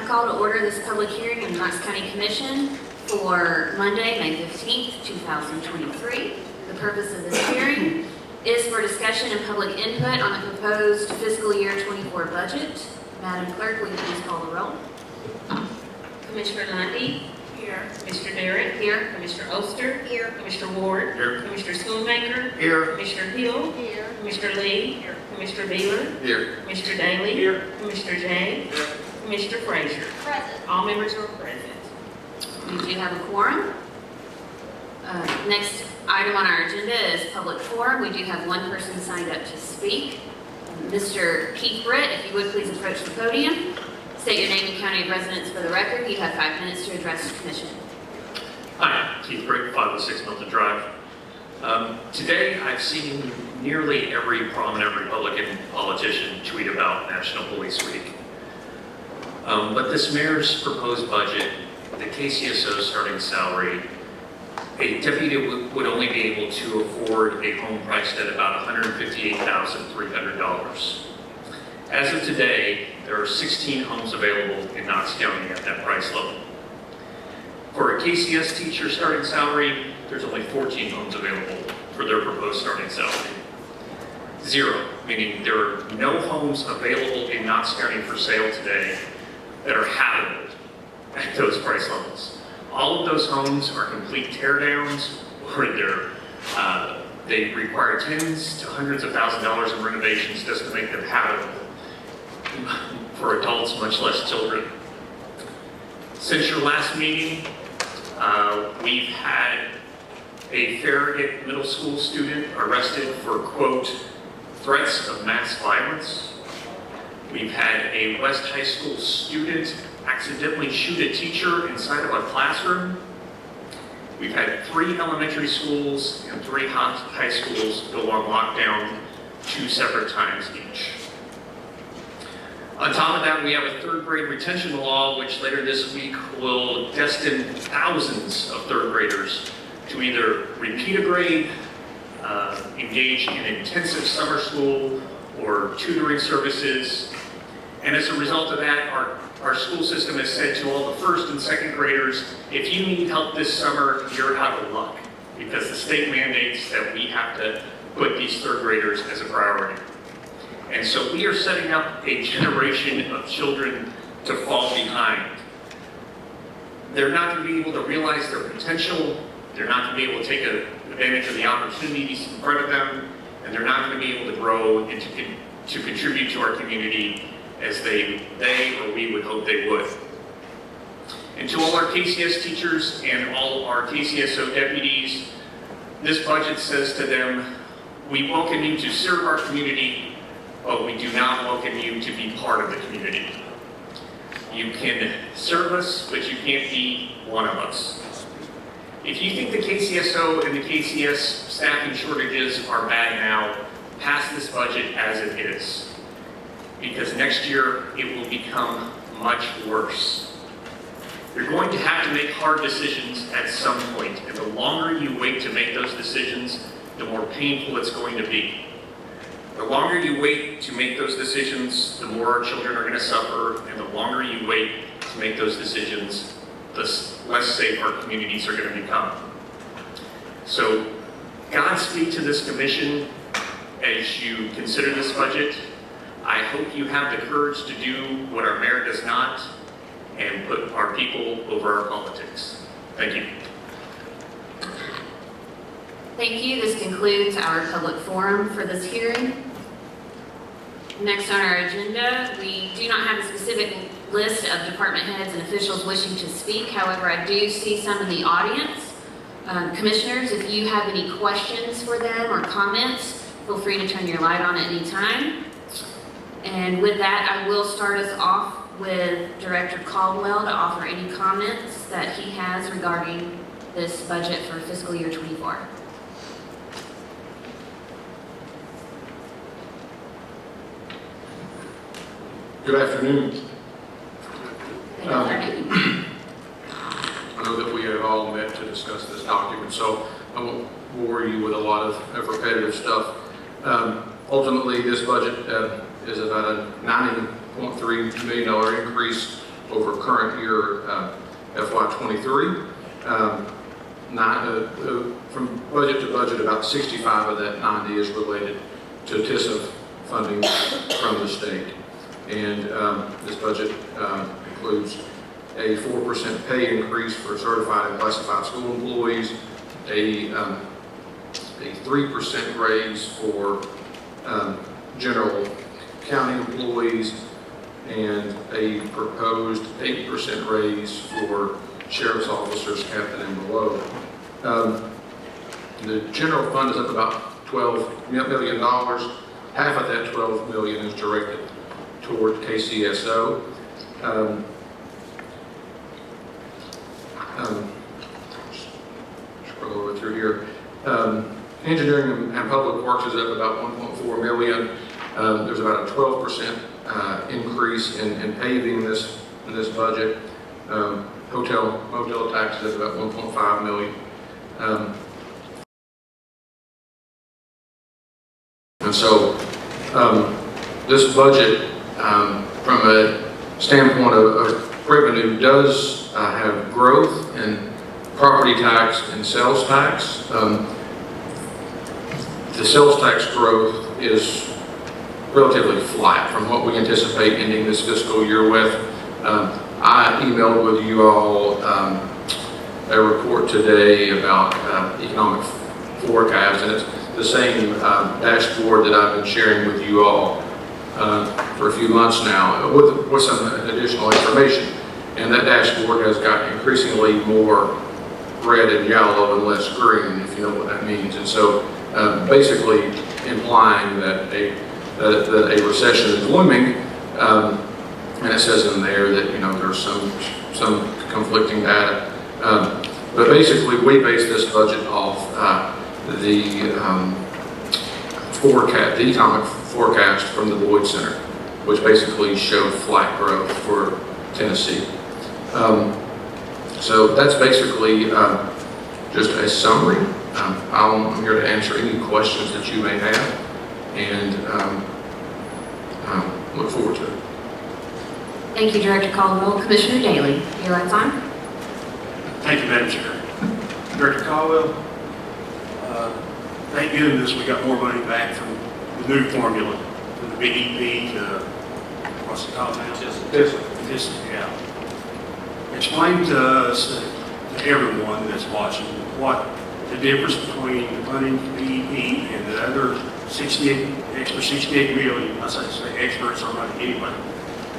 I call to order this public hearing in the Knox County Commission for Monday, May 15th, 2023. The purpose of this hearing is for discussion and public input on the proposed fiscal year 24 budget. Madam Clerk, will you please call the roll? Commissioner Lundy. Here. Commissioner Derrick. Here. Commissioner Oster. Here. Commissioner Ward. Here. Commissioner Schoonmaker. Here. Commissioner Hill. Here. Commissioner Lee. Here. Commissioner Beeler. Here. Commissioner Daly. Here. Commissioner Jay. Here. Commissioner Frazier. Present. All members are present. We do have a quorum. Next item on our agenda is public forum. We do have one person signed up to speak. Mr. Keith Britt, if you would please approach the podium. State your name and county of residence for the record. You have 5 minutes to address the commission. Hi, Keith Britt, 506 Milton Drive. Today, I've seen nearly every prominent Republican politician tweet about National Police Week. But this mayor's proposed budget, the KCSO starting salary, a deputy would only be able to afford a home priced at about $158,300. As of today, there are 16 homes available in Knox County at that price level. For a KCS teacher starting salary, there's only 14 homes available for their proposed starting salary. 0, meaning there are no homes available in Knox County for sale today that are habitable at those price levels. All of those homes are complete teardowns, or they require tens to hundreds of thousands of dollars in renovations just to make them habitable for adults, much less children. Since your last meeting, we've had a Farragut Middle School student arrested for, quote, threats of mass violence. We've had a West High School student accidentally shoot a teacher inside of a classroom. We've had 3 elementary schools and 3 high schools go on lockdown 2 separate times each. On top of that, we have a 3rd grade retention law, which later this week will destine thousands of 3rd graders to either repeat a grade, engage in intensive summer school or tutoring services. And as a result of that, our school system has said to all the 1st and 2nd graders, if you need help this summer, you're out of luck, because the state mandates that we have to put these 3rd graders as a priority. And so we are setting up a generation of children to fall behind. They're not going to be able to realize their potential, they're not going to be able to take advantage of the opportunities in front of them, and they're not going to be able to grow and to contribute to our community as they or we would hope they would. And to all our KCS teachers and all our KCSO deputies, this budget says to them, we welcome you to serve our community, but we do not welcome you to be part of the community. You can serve us, but you can't be one of us. If you think the KCSO and the KCS staffing shortages are bad now, pass this budget as it is, because next year it will become much worse. You're going to have to make hard decisions at some point, and the longer you wait to make those decisions, the more painful it's going to be. The longer you wait to make those decisions, the more our children are going to suffer, and the longer you wait to make those decisions, the less safe our communities are going to become. So, Godspeed to this commission as you consider this budget. I hope you have the courage to do what our mayor does not and put our people over our politics. Thank you. Thank you. This concludes our public forum for this hearing. Next on our agenda, we do not have a specific list of department heads and officials wishing to speak. However, I do see some in the audience. Commissioners, if you have any questions for them or comments, feel free to turn your light on at any time. And with that, I will start us off with Director Caldwell to offer any comments that he has regarding this budget for fiscal year 24. Good afternoon. Good afternoon. I know that we have all met to discuss this document, so I won't bore you with a lot of repetitive stuff. Ultimately, this budget is about a $90.3 million increase over current year FY23. From budget to budget, about 65 of that 90 is related to TISA funding from the state. And this budget includes a 4% pay increase for certified and classified school employees, a 3% raise for general county employees, and a proposed 8% raise for sheriff's officers, captain and below. The general fund is up about $12 million. Half of that $12 million is directed toward KCSO. Scroll over through here. Engineering and public works is up about $1.4 million. There's about a 12% increase in paving in this budget. Hotel motel taxes is about $1.5 million. And so this budget, from a standpoint of revenue, does have growth in property tax and sales tax. The sales tax growth is relatively flat from what we anticipate ending this fiscal year with. I emailed with you all a report today about economic forecast, and it's the same dashboard that I've been sharing with you all for a few months now with some additional information. And that dashboard has got increasingly more red and yellow and less green, if you know what that means. And so basically implying that a recession is looming. And it says in there that, you know, there's some conflicting data. But basically, we base this budget off the economic forecast from the Lloyd Center, which basically showed flat growth for Tennessee. So that's basically just a summary. I'm here to answer any questions that you may have, and look forward to it. Thank you, Director Caldwell. Commissioner Daly, your light's on. Thank you, Madam Chair. Director Caldwell, thank goodness we got more money back from the new formula, from the BEP to, what's it called now? TISA, yeah. Explain to us, to everyone that's watching, what the difference between the funding for BEP and the other extra 68 million, I say experts are running anyway,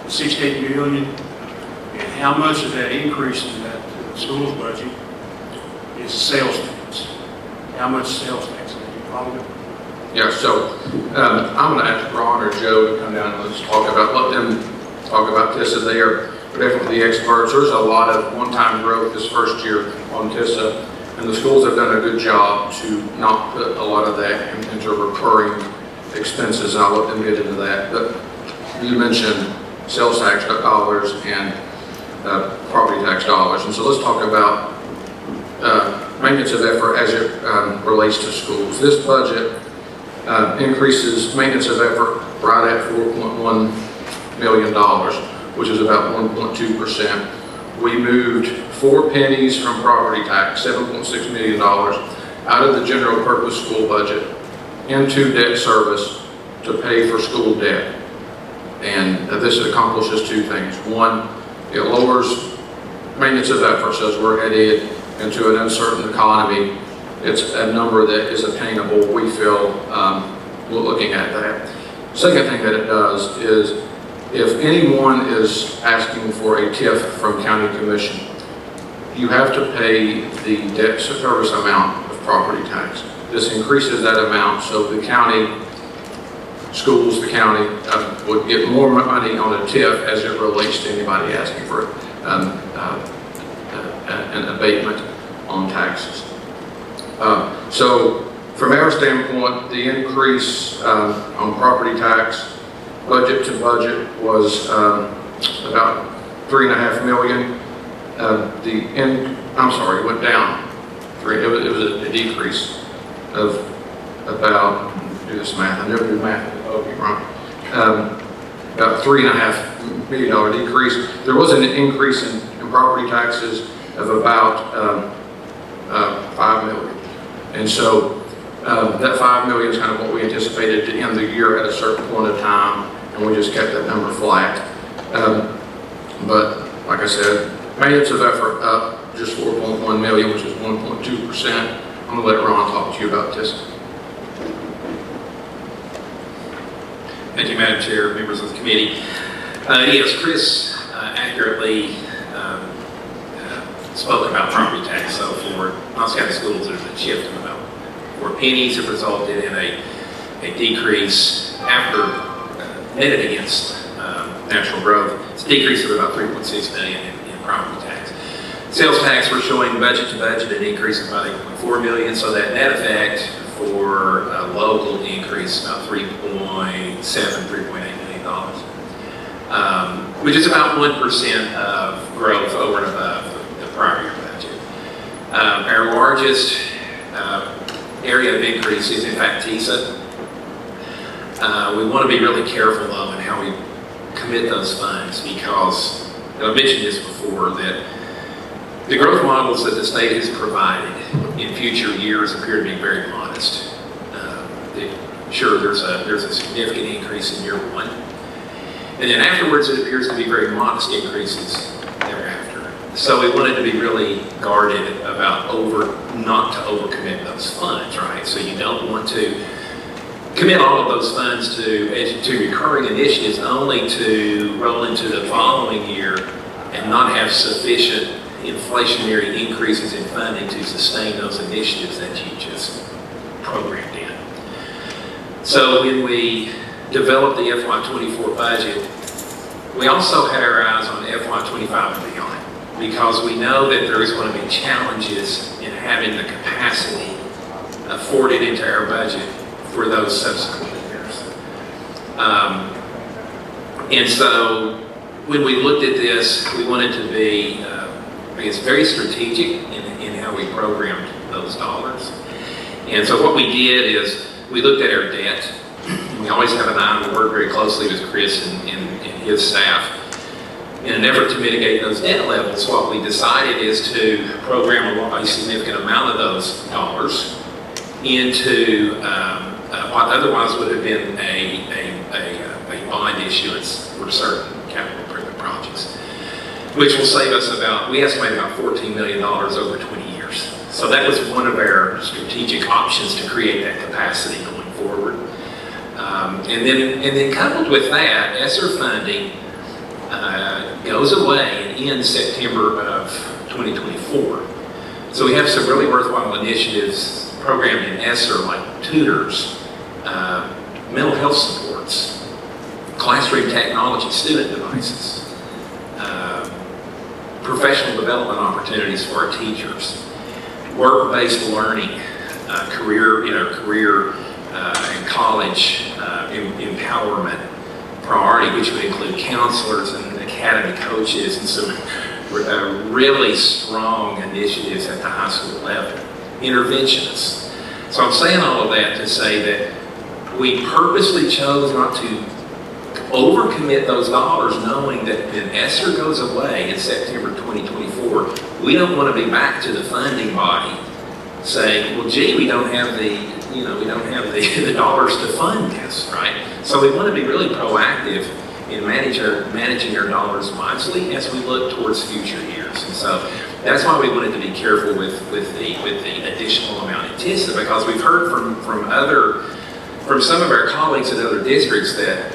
68 million, and how much of that increase in that school's budget is sales tax? How much sales tax? Can you follow it? Yeah, so I'm going to ask Ron or Joe to come down and let's let them talk about TISA. They are definitely the experts. There's a lot of one-time growth this first year on TISA, and the schools have done a good job to not put a lot of that into recurring expenses, and I'll let them get into that. But you mentioned sales tax dollars and property tax dollars. And so let's talk about maintenance of effort as it relates to schools. This budget increases maintenance of effort right at $4.1 million, which is about 1.2%. We moved 4 pennies from property tax, $7.6 million, out of the general purpose school budget into debt service to pay for school debt. And this accomplishes 2 things. One, it lowers maintenance of efforts as we're headed into an uncertain economy. It's a number that is attainable, we feel, looking at that. Second thing that it does is if anyone is asking for a TIF from county commission, you have to pay the debt service amount of property tax. This increases that amount, so the county schools, the county would get more money on a TIF as it relates to anybody asking for an abatement on taxes. So from our standpoint, the increase on property tax budget to budget was about $3.5 million. It went down. It was a decrease of about, do this math, I never do math. Okay, right. About $3.5 million decrease. There was an increase in property taxes of about 5 million. And so that 5 million is kind of what we anticipated to end the year at a certain point of time, and we just kept that number flat. But like I said, maintenance of effort up just 4.1 million, which is 1.2%. I'm gonna let Ron talk to you about this. Thank you, Madam Chair, members of the committee. Yes, Chris accurately spoke about property tax. So for Knoxville County Schools, there's a shift of about 4 pennies have resulted in a decrease after netted against natural growth. It's a decrease of about 3.6 million in property tax. Sales tax, we're showing budget to budget an increase of about 8.4 million. So that net effect for local increase about $3.8 million, which is about 1% of growth over and above the prior year budget. Our largest area of increase is in fact TISA. We want to be really careful though in how we commit those funds, because I've mentioned this before, that the growth models that the state has provided in future years appear to be very modest. Sure, there's a significant increase in year one, and then afterwards it appears to be very modest increases thereafter. So we wanted to be really guarded about not to overcommit those funds, right? So you don't want to commit all of those funds to recurring initiatives only to roll into the following year and not have sufficient inflationary increases in funding to sustain those initiatives that you just programmed in. So when we developed the FY24 budget, we also had our eyes on FY25 and beyond, because we know that there is going to be challenges in having the capacity afforded into our budget for those subsequent years. And so when we looked at this, we wanted to be, I guess, very strategic in how we programmed those dollars. And so what we did is we looked at our debt. We always have an eye, we work very closely with Chris and his staff. In an effort to mitigate those debt levels, what we decided is to program a significant amount of those dollars into what otherwise would have been a bond issuance for certain capital improvement projects, which will save us we estimate about $14 million over 20 years. So that was one of our strategic options to create that capacity going forward. And then coupled with that, ESSER funding goes away and ends September of 2024. So we have some really worthwhile initiatives programmed in ESSER, like tutors, mental health supports, classroom technology, student devices, professional development opportunities for our teachers, work-based learning, career and college empowerment priority, which would include counselors and academy coaches and some really strong initiatives at the high school level, interventionists. So I'm saying all of that to say that we purposely chose not to overcommit those dollars, knowing that when ESSER goes away in September 2024, we don't want to be back to the funding body saying, well, gee, we don't have the dollars to fund this, right? So we want to be really proactive in managing our dollars wisely as we look towards future years. And so that's why we wanted to be careful with the additional amount in TISA, because we've heard from some of our colleagues in other districts that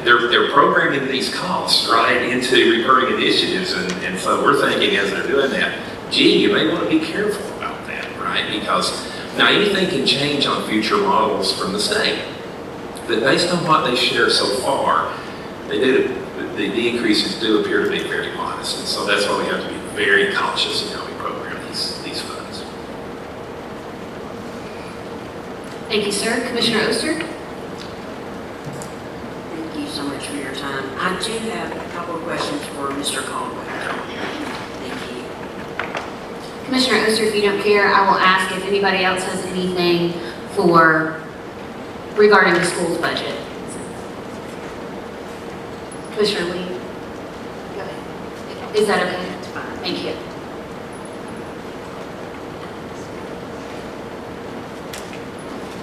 they're programming these costs right into recurring initiatives, and so we're thinking as they're doing that, gee, you may want to be careful about that, right? Because now anything can change on future models from the state, but based on what they share so far, the increases do appear to be very modest, and so that's why we have to be very cautious in how we program these funds. Thank you, sir. Commissioner Oster? Thank you so much for your time. I do have a couple of questions for Mr. Caldwell. Thank you. Commissioner Oster, if you don't care, I will ask if anybody else has anything regarding the school's budget. Commissioner Lee? Is that okay? That's fine. Thank you.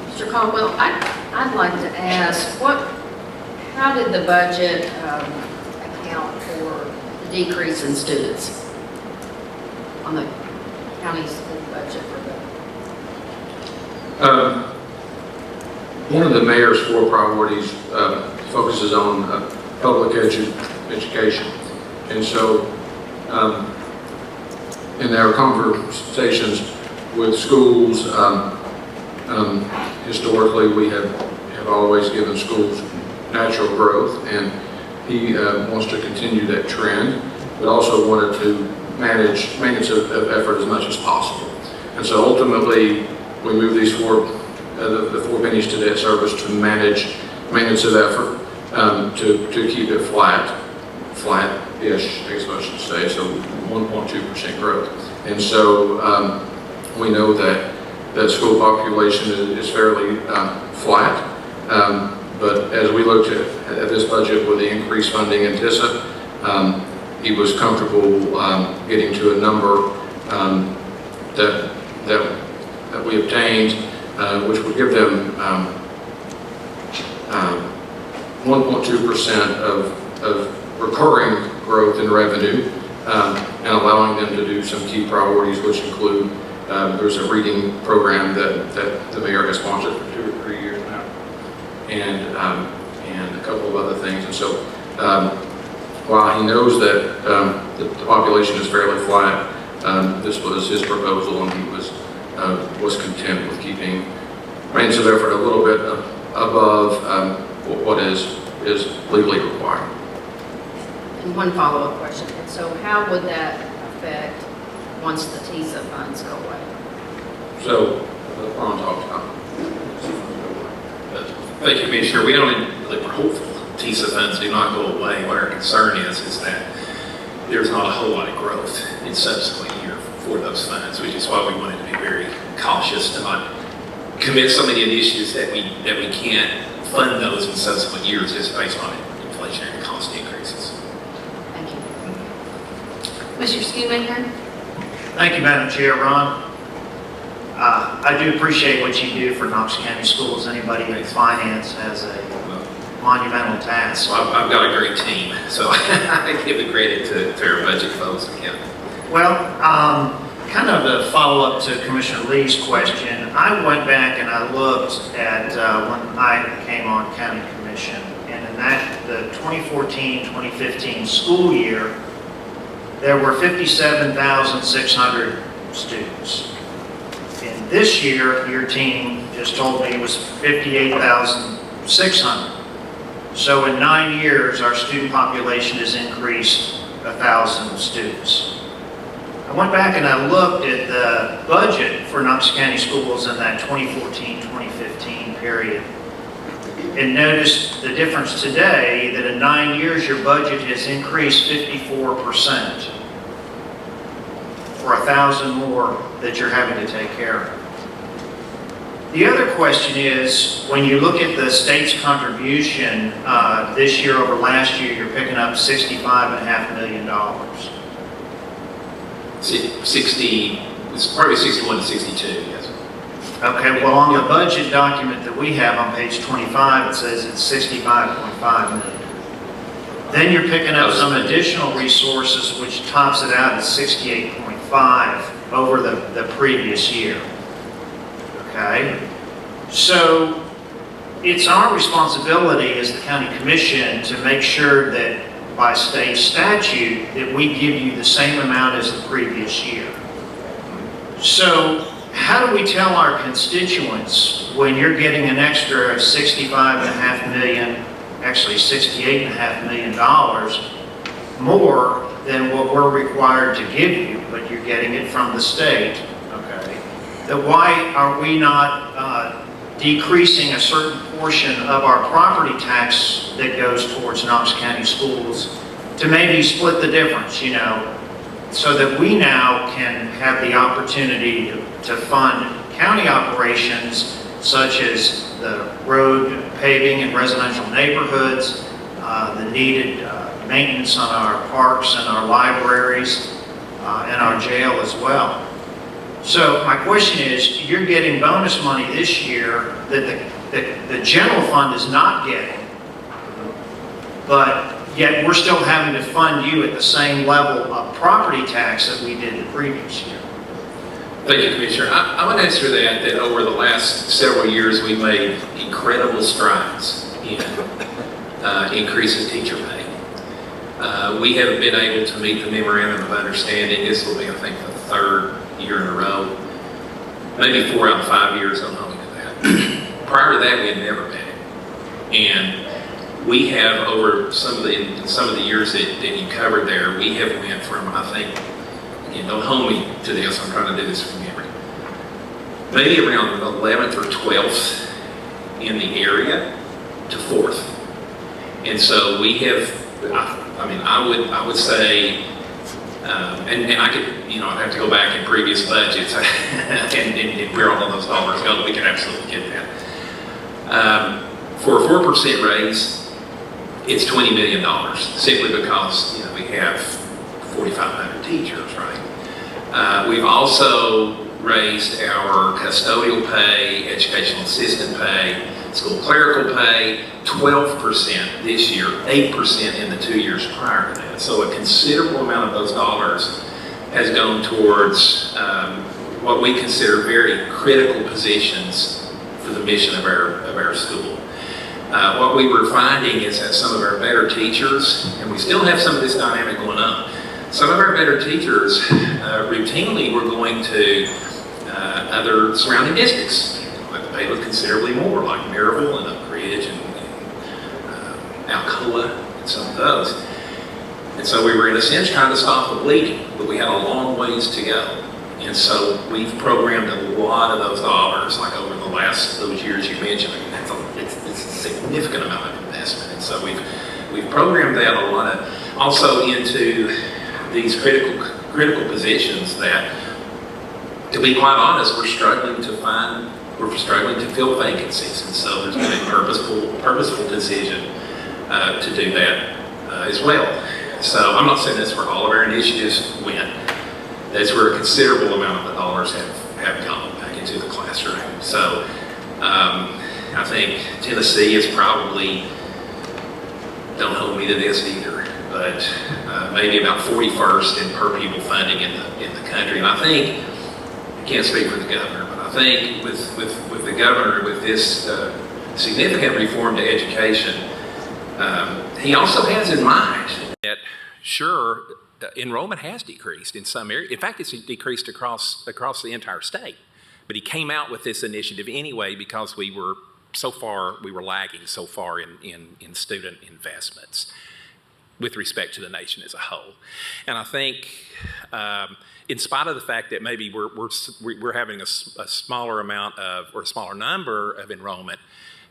Mr. Caldwell, I'd like to ask, how did the budget account for the decrease in students on the county's budget for One of the mayor's 4 priorities focuses on public education. And so in our conversations with schools, historically we have always given schools natural growth, and he wants to continue that trend, but also wanted to maintenance of effort as much as possible. And so ultimately, we move these the 4 pennies to debt service to manage maintenance of effort, to keep it flat-ish, I guess I should say, so 1.2% growth. And so we know that school population is fairly flat, but as we looked at this budget with the increased funding in TISA, he was comfortable getting to a number that we obtained, which would give them 1.2% of recurring growth in revenue, and allowing them to do some key priorities, which include there's a reading program that the mayor has sponsored for 2 or 3 years now, and a couple of other things. And so while he knows that the population is fairly flat, this was his proposal, and he was content with keeping maintenance of effort a little bit above what is legally required. And one follow-up question. And so how would that affect once the TISA funds go away? So, Ron talked about. Thank you, Commissioner. We're hopeful TISA funds do not go away. What our concern is that there's not a whole lot of growth in subsequent year for those funds, which is why we wanted to be very cautious to not commit so many initiatives that we can't fund those in subsequent years just based on inflationary cost increases. Thank you. Mr. Schoonmaker? Thank you, Madam Chair. Ron, I do appreciate what you do for Knox County Schools. Anybody in finance has a monumental task. So I've got a great team, so I give the credit to our budget folks and county. Well, kind of a follow-up to Commissioner Lee's question, I went back and I looked at when I came on County Commission, and in the 2014-2015 school year, there were 57,600 students. And this year, your team just told me it was 58,600. So in 9 years, our student population has increased 1,000 students. I went back and I looked at the budget for Knox County Schools in that 2014-2015 period and noticed the difference today that in 9 years your budget has increased 54% for 1,000 more that you're having to take care of. The other question is, when you look at the state's contribution this year over last year, you're picking up $65.5 million. 60, it's probably 61 to 62, yes. Okay, well, on the budget document that we have on page 25, it says it's 65.5 million. Then you're picking up some additional resources, which tops it out at 68.5 over the previous year. Okay? So it's our responsibility as the county commission to make sure that by state statute that we give you the same amount as the previous year. So how do we tell our constituents when you're getting an extra $65.5 million, actually $68.5 million more than what we're required to give you, but you're getting it from the state, okay? That why are we not decreasing a certain portion of our property tax that goes towards Knox County Schools to maybe split the difference, you know, so that we now can have the opportunity to fund county operations such as the road paving in residential neighborhoods, the needed maintenance on our parks and our libraries and our jail as well. So my question is, you're getting bonus money this year that the general fund is not getting, but yet we're still having to fund you at the same level of property tax that we did the previous year. Thank you, Commissioner. I would answer that over the last several years, we've made incredible strides in increasing teacher pay. We have been able to meet the memorandum of understanding. This will be, I think, the third year in a row, maybe 4 out of 5 years, I don't know that. Prior to that, we had never met it. And we have, over some of the years that you covered there, we have went from, I think, again, don't hold me to this, I'm trying to do this from memory, maybe around 11th or 12th in the area to 4th. And so we have, I would say, and I could, I'd have to go back in previous budgets and where all of those dollars go, we can absolutely get that. For a 4% raise, it's $20 million, simply because, we have 4,500 teachers, right? We've also raised our custodial pay, educational assistant pay, school clerical pay, 12% this year, 8% in the 2 years prior to that. So a considerable amount of those dollars has gone towards what we consider very critical positions for the mission of our school. What we were finding is that some of our better teachers, and we still have some of this dynamic going on, some of our better teachers routinely were going to other surrounding districts that pay with considerably more, like Maryville and Oak Ridge and Alcoa and some of those. And so we were in a sense trying to stop the bleeding, but we had a long ways to go. And so we've programmed a lot of those dollars, like over those years you mentioned. It's a significant amount of investment. And so we've programmed that a lot of, also into these critical positions that, to be quite honest, we're struggling to fill vacancies. And so there's been a purposeful decision to do that as well. So I'm not saying that's where all of our initiatives went. That's where a considerable amount of the dollars have gone back into the classroom. So I think Tennessee is probably, don't hold me to this either, but maybe about 41st in per pupil funding in the country. And I think, I can't speak for the governor, but I think with the governor, with this significant reform to education, he also has in mind that, sure, enrollment has decreased in some areas. In fact, it's decreased across the entire state. But he came out with this initiative anyway because we were lagging so far in student investments with respect to the nation as a whole. And I think, in spite of the fact that maybe we're having a smaller amount of, or a smaller number of enrollment,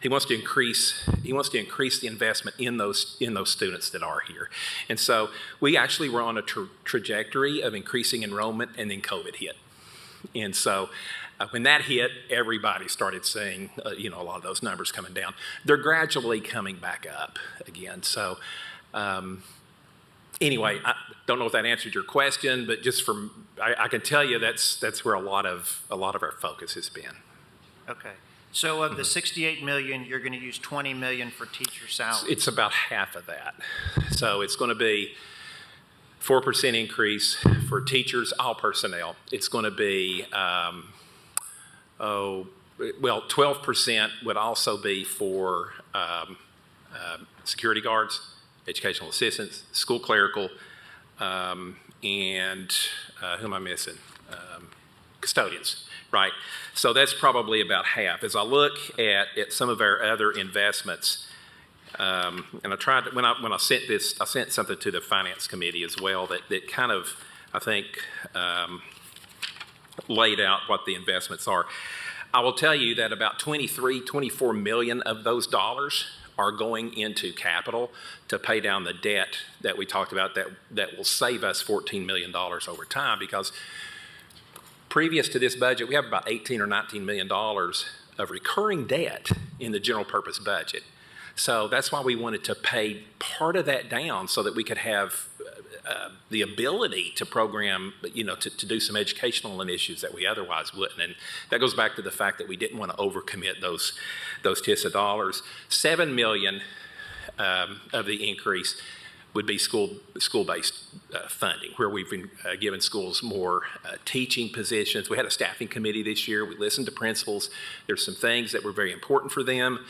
he wants to increase the investment in those students that are here. And so we actually were on a trajectory of increasing enrollment, and then COVID hit. And so when that hit, everybody started seeing a lot of those numbers coming down. They're gradually coming back up again. So anyway, I don't know if that answered your question, but just I can tell you that's where a lot of our focus has been. Okay. So of the $68 million, you're going to use $20 million for teacher salaries? It's about half of that. So it's going to be 4% increase for teachers, all personnel. It's going to be, 12% would also be for security guards, educational assistants, school clerical, and who am I missing? Custodians. Right, so that's probably about half. As I look at some of our other investments, and I tried to, when I sent this, I sent something to the finance committee as well that kind of, I think, laid out what the investments are. I will tell you that about 24 million of those dollars are going into capital to pay down the debt that we talked about that will save us $14 million over time, because previous to this budget, we have about $18 or $19 million of recurring debt in the general purpose budget. So that's why we wanted to pay part of that down so that we could have the ability to program, to do some educational initiatives that we otherwise wouldn't. And that goes back to the fact that we didn't want to overcommit those TISA dollars. $7 million of the increase would be school-based funding, where we've been giving schools more teaching positions. We had a staffing committee this year. We listened to principals. There's some things that were very important for them,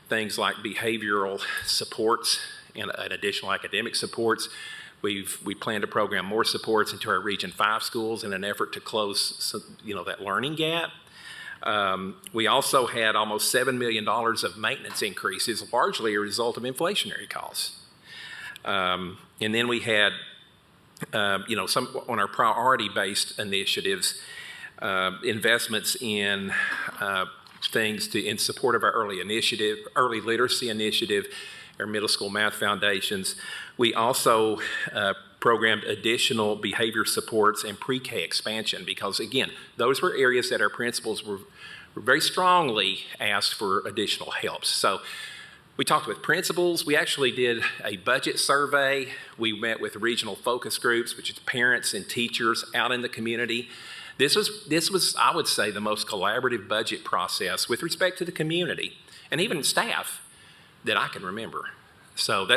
things like behavioral supports and additional academic supports. We plan to program more supports into our Region 5 schools in an effort to close that learning gap. We also had almost $7 million of maintenance increases, largely a result of inflationary costs. And then we had, some on our priority-based initiatives, investments in things in support of our early literacy initiative, our middle school math foundations. We also programmed additional behavior supports and pre-K expansion because, again, those were areas that our principals were very strongly asked for additional help. So we talked with principals. We actually did a budget survey. We met with regional focus groups, which is parents and teachers out in the community. This was, I would say, the most collaborative budget process with respect to the community and even staff that I can remember. So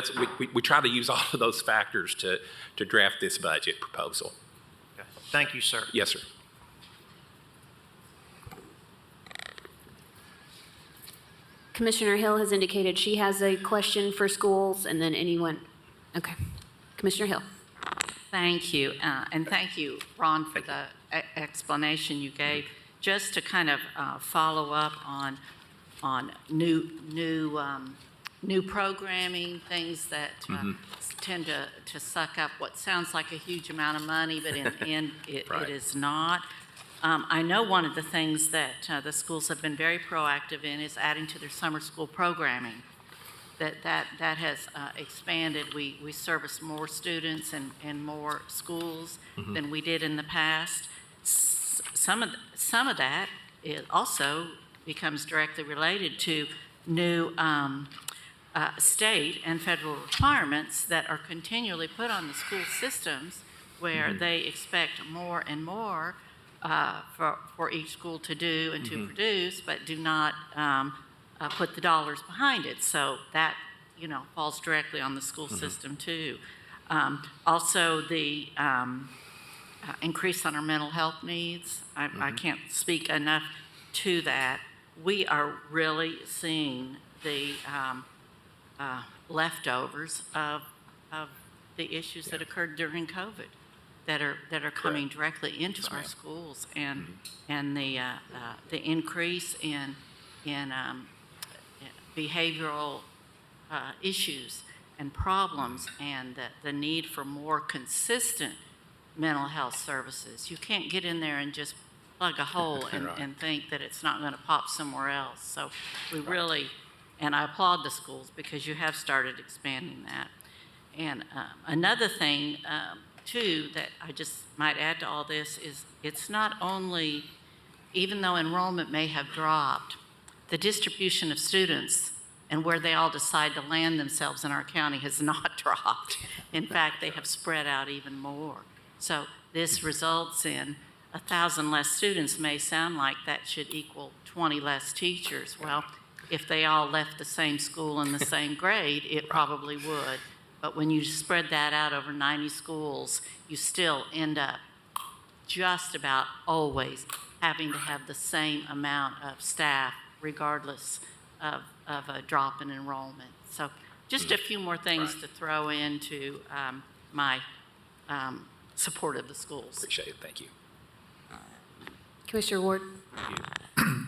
we try to use all of those factors to draft this budget proposal. Okay. Thank you, sir. Yes, sir. Commissioner Hill has indicated she has a question for schools, and then anyone. Okay. Commissioner Hill. Thank you, and thank you, Ron, for the explanation you gave. Just to kind of follow up on new programming, things that tend to suck up what sounds like a huge amount of money, but in the end, it is not. I know one of the things that the schools have been very proactive in is adding to their summer school programming. That has expanded. We service more students and more schools than we did in the past. Some of that also becomes directly related to new state and federal requirements that are continually put on the school systems, where they expect more and more for each school to do and to produce, but do not put the dollars behind it. So that, falls directly on the school system too. Also, the increase on our mental health needs. I can't speak enough to that. We are really seeing the leftovers of the issues that occurred during COVID that are coming directly into our schools, and the increase in behavioral issues and problems, and the need for more consistent mental health services. You can't get in there and just plug a hole and think that it's not going to pop somewhere else. So we really, and I applaud the schools because you have started expanding that. And another thing, too, that I just might add to all this is it's not only, even though enrollment may have dropped, the distribution of students and where they all decide to land themselves in our county has not dropped. In fact, they have spread out even more. So this results in 1,000 less students. May sound like that should equal 20 less teachers. Well, if they all left the same school in the same grade, it probably would. But when you spread that out over 90 schools, you still end up just about always having to have the same amount of staff, regardless of a drop in enrollment. So just a few more things to throw into my support of the schools. Appreciate it. Thank you. Commissioner Ward.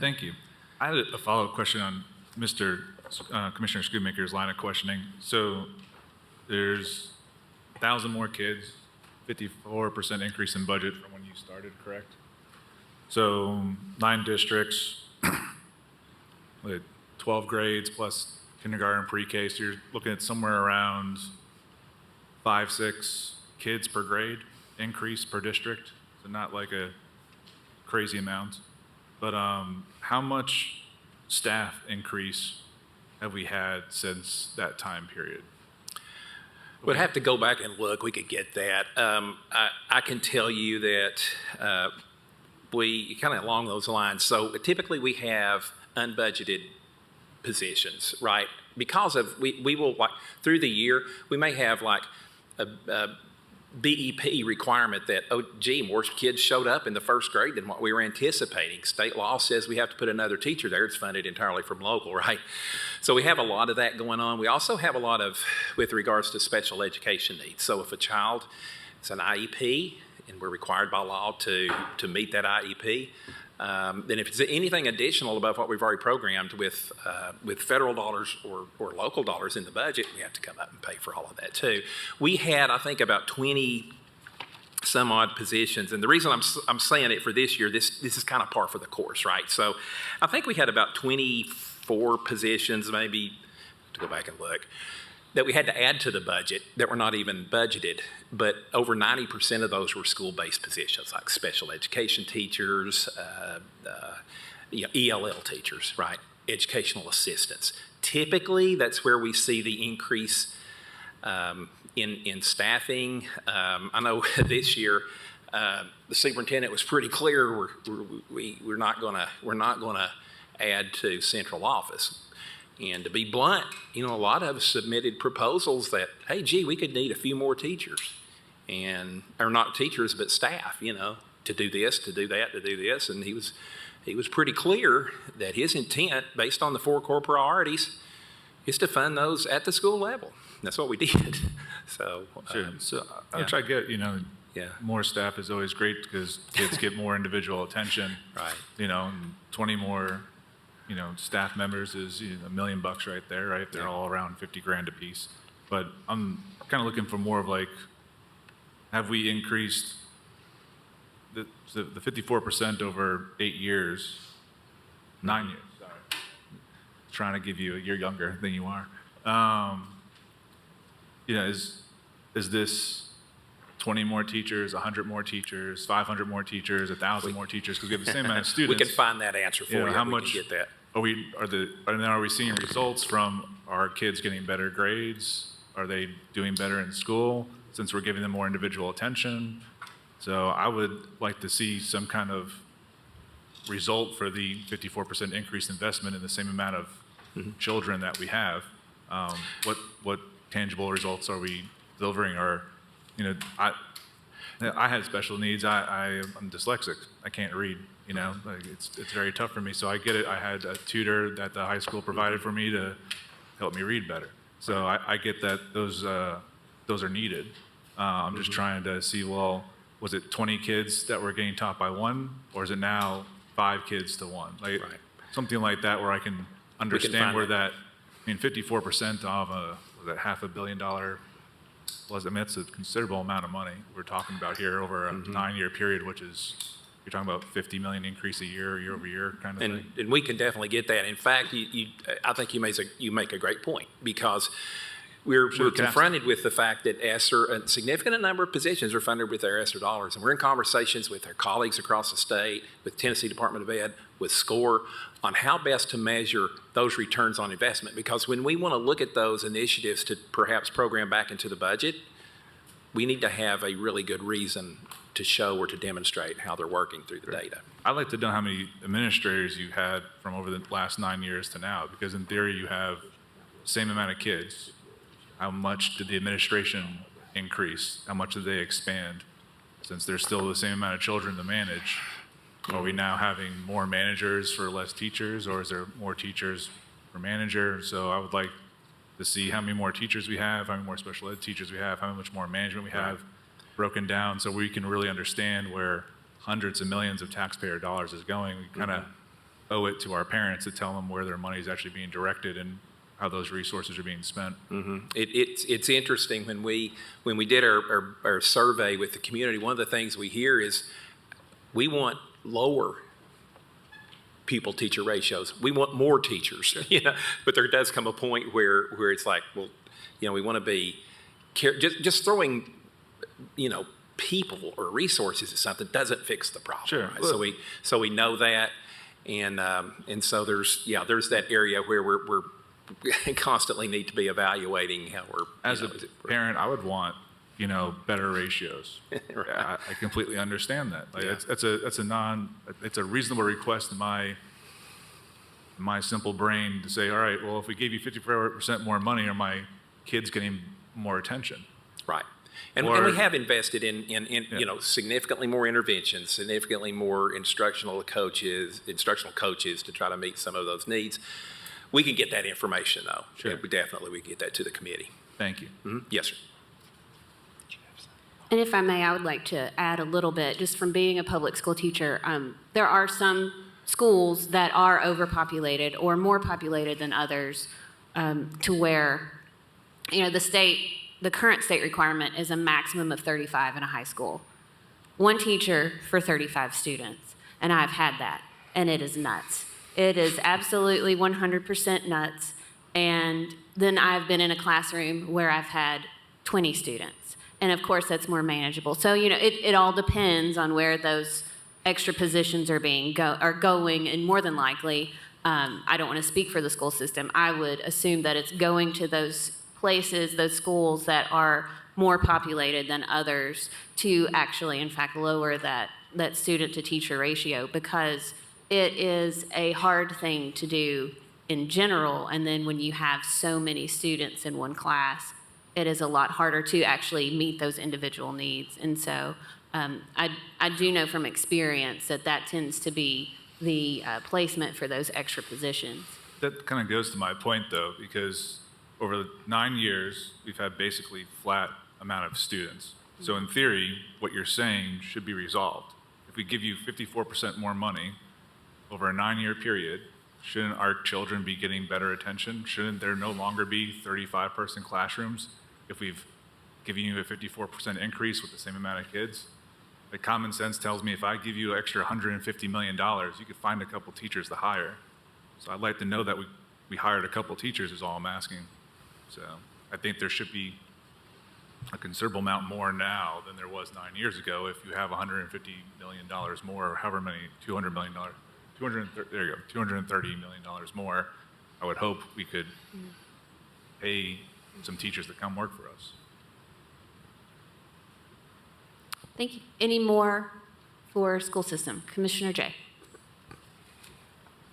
Thank you. I had a follow-up question on Commissioner Schoonmaker's line of questioning. So there's 1,000 more kids, 54% increase in budget from when you started, correct? So 9 districts, with 12 grades plus kindergarten, pre-K, so you're looking at somewhere around 5-6 kids per grade increase per district. So not like a crazy amount. But how much staff increase have we had since that time period? We'd have to go back and look. We could get that. I can tell you that we kind of along those lines. So typically we have unbudgeted positions, right? Because of we will like through the year we may have like a BEP requirement that, oh, gee, more kids showed up in the first grade than what we were anticipating. State law says we have to put another teacher there. It's funded entirely from local, right? So we have a lot of that going on. We also have a lot of, with regards to special education needs. So if a child is an IEP and we're required by law to meet that IEP, then if it's anything additional above what we've already programmed with federal dollars or local dollars in the budget, we have to come up and pay for all of that too. We had, I think, about 20 some odd positions, and the reason I'm saying it for this year, this is kind of par for the course, right? So I think we had about 24 positions, maybe, to go back and look, that we had to add to the budget that were not even budgeted, but over 90% of those were school-based positions, like special education teachers, ELL teachers, right? Educational assistants. Typically, that's where we see the increase in staffing. I know this year the superintendent was pretty clear. We're not gonna add to central office. And to be blunt, a lot of us submitted proposals that, hey, gee, we could need a few more teachers, or not teachers, but staff, to do this, to do that, to do this. And he was pretty clear that his intent, based on the 4 core priorities, is to fund those at the school level. That's what we did. So, Sure. So I'll try to get, yeah, more staff is always great because kids get more individual attention. right. And 20 more, staff members is $1 million right there, right? If they're all around 50 grand a piece. But I'm kind of looking for more of like, have we increased the 54% over 8 years, 9 years, sorry. Trying to give you a year younger than you are. Is this 20 more teachers, 100 more teachers, 500 more teachers, 1,000 more teachers? Because we have the same amount of students. We can find that answer for you. How we much can get that? Are we seeing results from our kids getting better grades? Are they doing better in school since we're giving them more individual attention? So I would like to see some kind of result for the 54% increased investment in the same amount of children that we have. What tangible results are we delivering? Or, I had special needs. I'm dyslexic. I can't read. It's very tough for me. So I get it. I had a tutor that the high school provided for me to help me read better. So I get that those are needed. I'm just trying to see, well, was it 20 kids that were getting taught by one, or is it now 5 kids to 1? Like something like that, where I can understand where that. 54% of was that $500 million? It's a considerable amount of money we're talking about here over a 9-year period, which is, you're talking about 50 million increase a year over year kind of thing. And we can definitely get that. In fact, I think you make a great point, because we're confronted with the fact that ESSER, a significant number of positions are funded with their ESSER dollars, and we're in conversations with our colleagues across the state, with Tennessee Department of Ed, with SCORE, on how best to measure those returns on investment. Because when we want to look at those initiatives to perhaps program back into the budget, we need to have a really good reason to show or to demonstrate how they're working through the data. I'd like to know how many administrators you had from over the last 9 years to now, because in theory you have the same amount of kids. How much did the administration increase? How much did they expand? Since there's still the same amount of children to manage, are we now having more managers for less teachers, or is there more teachers per manager? So I would like to see how many more teachers we have, how many more special ed teachers we have, how much more management we have broken down, so we can really understand where hundreds of millions of taxpayer dollars is going. We kind of owe it to our parents to tell them where their money is actually being directed and how those resources are being spent. It's interesting when we did our survey with the community. One of the things we hear is we want lower pupil-teacher ratios. We want more teachers, But there does come a point where it's like, well, we want to be just throwing, people or resources at something doesn't fix the problem. Sure. Right? So we know that, and so there's that area where we're constantly need to be evaluating how we're. As a parent, I would want, better ratios. Right. I completely understand that. Like, it's a reasonable request in my simple brain to say, all right, well, if we gave you 54% more money, are my kids getting more attention? Right. And we have invested in significantly more interventions, significantly more instructional coaches to try to meet some of those needs. We can get that information, though. Sure. We definitely get that to the committee. Thank you. Mm-hmm. Yes, sir. And if I may, I would like to add a little bit, just from being a public school teacher. There are some schools that are overpopulated or more populated than others, to where, the current state requirement is a maximum of 35 in a high school. One teacher for 35 students. And I've had that. And it is nuts. It is absolutely 100% nuts. And then I've been in a classroom where I've had 20 students. And of course, that's more manageable. So, it all depends on where those extra positions are going. And more than likely, I don't want to speak for the school system. I would assume that it's going to those places, those schools that are more populated than others, to actually, in fact, lower that student to teacher ratio, because it is a hard thing to do in general. And then when you have so many students in one class, it is a lot harder to actually meet those individual needs. And so I do know from experience that tends to be the placement for those extra positions. That kind of goes to my point, though, because over 9 years, we've had basically flat amount of students. So in theory, what you're saying should be resolved. If we give you 54% more money over a 9-year period, shouldn't our children be getting better attention? Shouldn't there no longer be 35-person classrooms if we've given you a 54% increase with the same amount of kids? The common sense tells me if I give you an extra $150 million, you could find a couple teachers to hire. So I'd like to know that we hired a couple teachers is all I'm asking. So I think there should be a considerable amount more now than there was 9 years ago if you have $150 million more, or however many, $200 million, there you go, $230 million more. I would hope we could pay some teachers to come work for us. Thank you. Any more for school system? Commissioner Jay.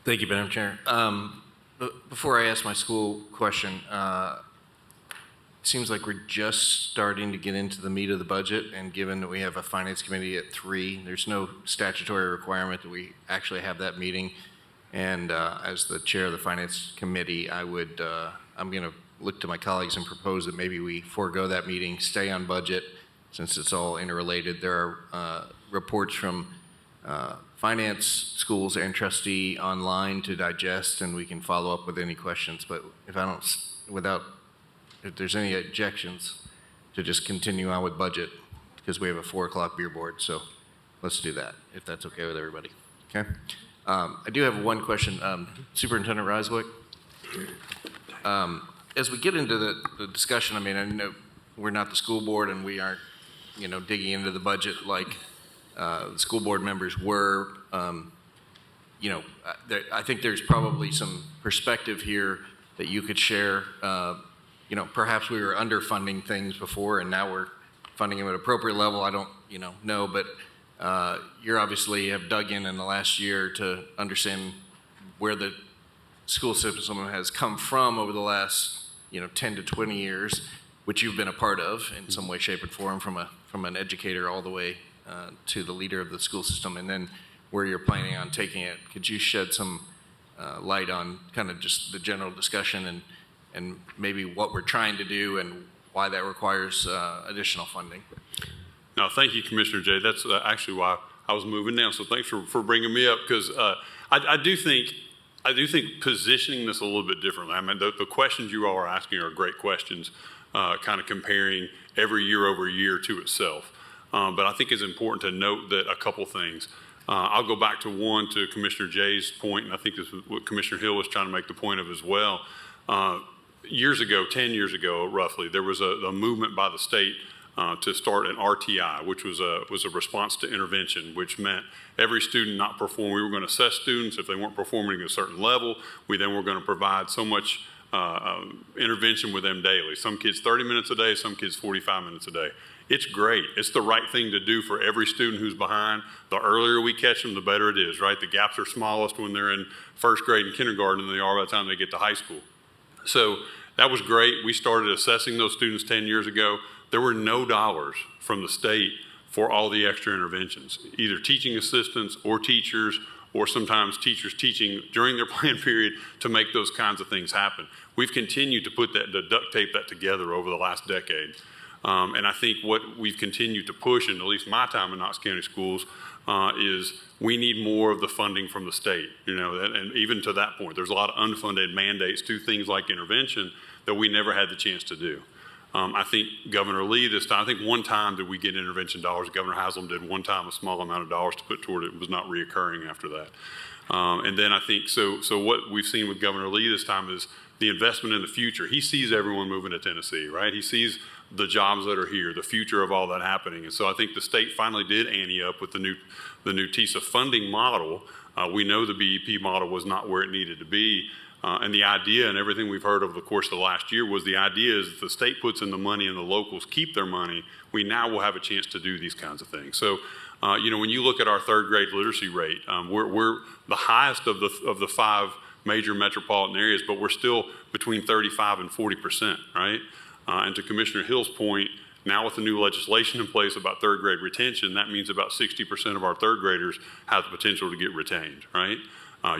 Thank you, Madam Chair. Before I ask my school question, it seems like we're just starting to get into the meat of the budget, and given that we have a finance committee at 3, there's no statutory requirement that we actually have that meeting. And as the chair of the finance committee, I'm going to look to my colleagues and propose that maybe we forego that meeting, stay on budget, since it's all interrelated. There are reports from finance, schools, and trustee online to digest, and we can follow up with any questions. But if there's any objections, to just continue on with budget, because we have a 4 o'clock beer board. So let's do that, if that's okay with everybody. Okay. I do have one question. Superintendent Reiswick, as we get into the discussion, I know we're not the school board and we aren't, digging into the budget like the school board members were. I think there's probably some perspective here that you could share. Perhaps we were underfunding things before and now we're funding them at appropriate level. I don't, know, but you obviously have dug in the last year to understand where the school system has come from over the last, 10 to 20 years, which you've been a part of in some way, shape, or form, from an educator all the way to the leader of the school system, and then where you're planning on taking it. Could you shed some light on kind of just the general discussion and maybe what we're trying to do and why that requires additional funding? No, thank you, Commissioner Jay. That's actually why I was moving down. So thanks for bringing me up, because I do think positioning this a little bit differently. The questions you all are asking are great questions, kind of comparing every year over year to itself. But I think it's important to note that a couple things. I'll go back to Commissioner Jay's point, and I think this is what Commissioner Hill was trying to make the point of as well. 10 years ago, roughly, there was a movement by the state to start an RTI, which was a response to intervention, which meant every student not perform. We were going to assess students if they weren't performing at a certain level. We then were going to provide so much intervention with them daily. Some kids 30 minutes a day, some kids 45 minutes a day. It's great. It's the right thing to do for every student who's behind. The earlier we catch them, the better it is, right? The gaps are smallest when they're in first grade and kindergarten than they are by the time they get to high school. So that was great. We started assessing those students 10 years ago. There were no dollars from the state for all the extra interventions, either teaching assistants or teachers, or sometimes teachers teaching during their plan period to make those kinds of things happen. We've continued to put that, to duct tape that together over the last decade. And I think what we've continued to push, in at least my time in Knox County schools, is we need more of the funding from the state. And even to that point, there's a lot of unfunded mandates to things like intervention that we never had the chance to do. I think Governor Lee this time, I think one time did we get intervention dollars. Governor Haslam did one time a small amount of dollars to put toward it. It was not reoccurring after that. And then I think, so what we've seen with Governor Lee this time is the investment in the future. He sees everyone moving to Tennessee, right? He sees the jobs that are here, the future of all that happening. And so I think the state finally did ante up with the new TISA funding model. We know the BEP model was not where it needed to be. And the idea, and everything we've heard over the course of the last year, was the idea is if the state puts in the money and the locals keep their money, we now will have a chance to do these kinds of things. So, when you look at our third grade literacy rate, we're the highest of the 5 major metropolitan areas, but we're still between 35 and 40%, right? And to Commissioner Hill's point, now with the new legislation in place about third grade retention, that means about 60% of our third graders have the potential to get retained, right?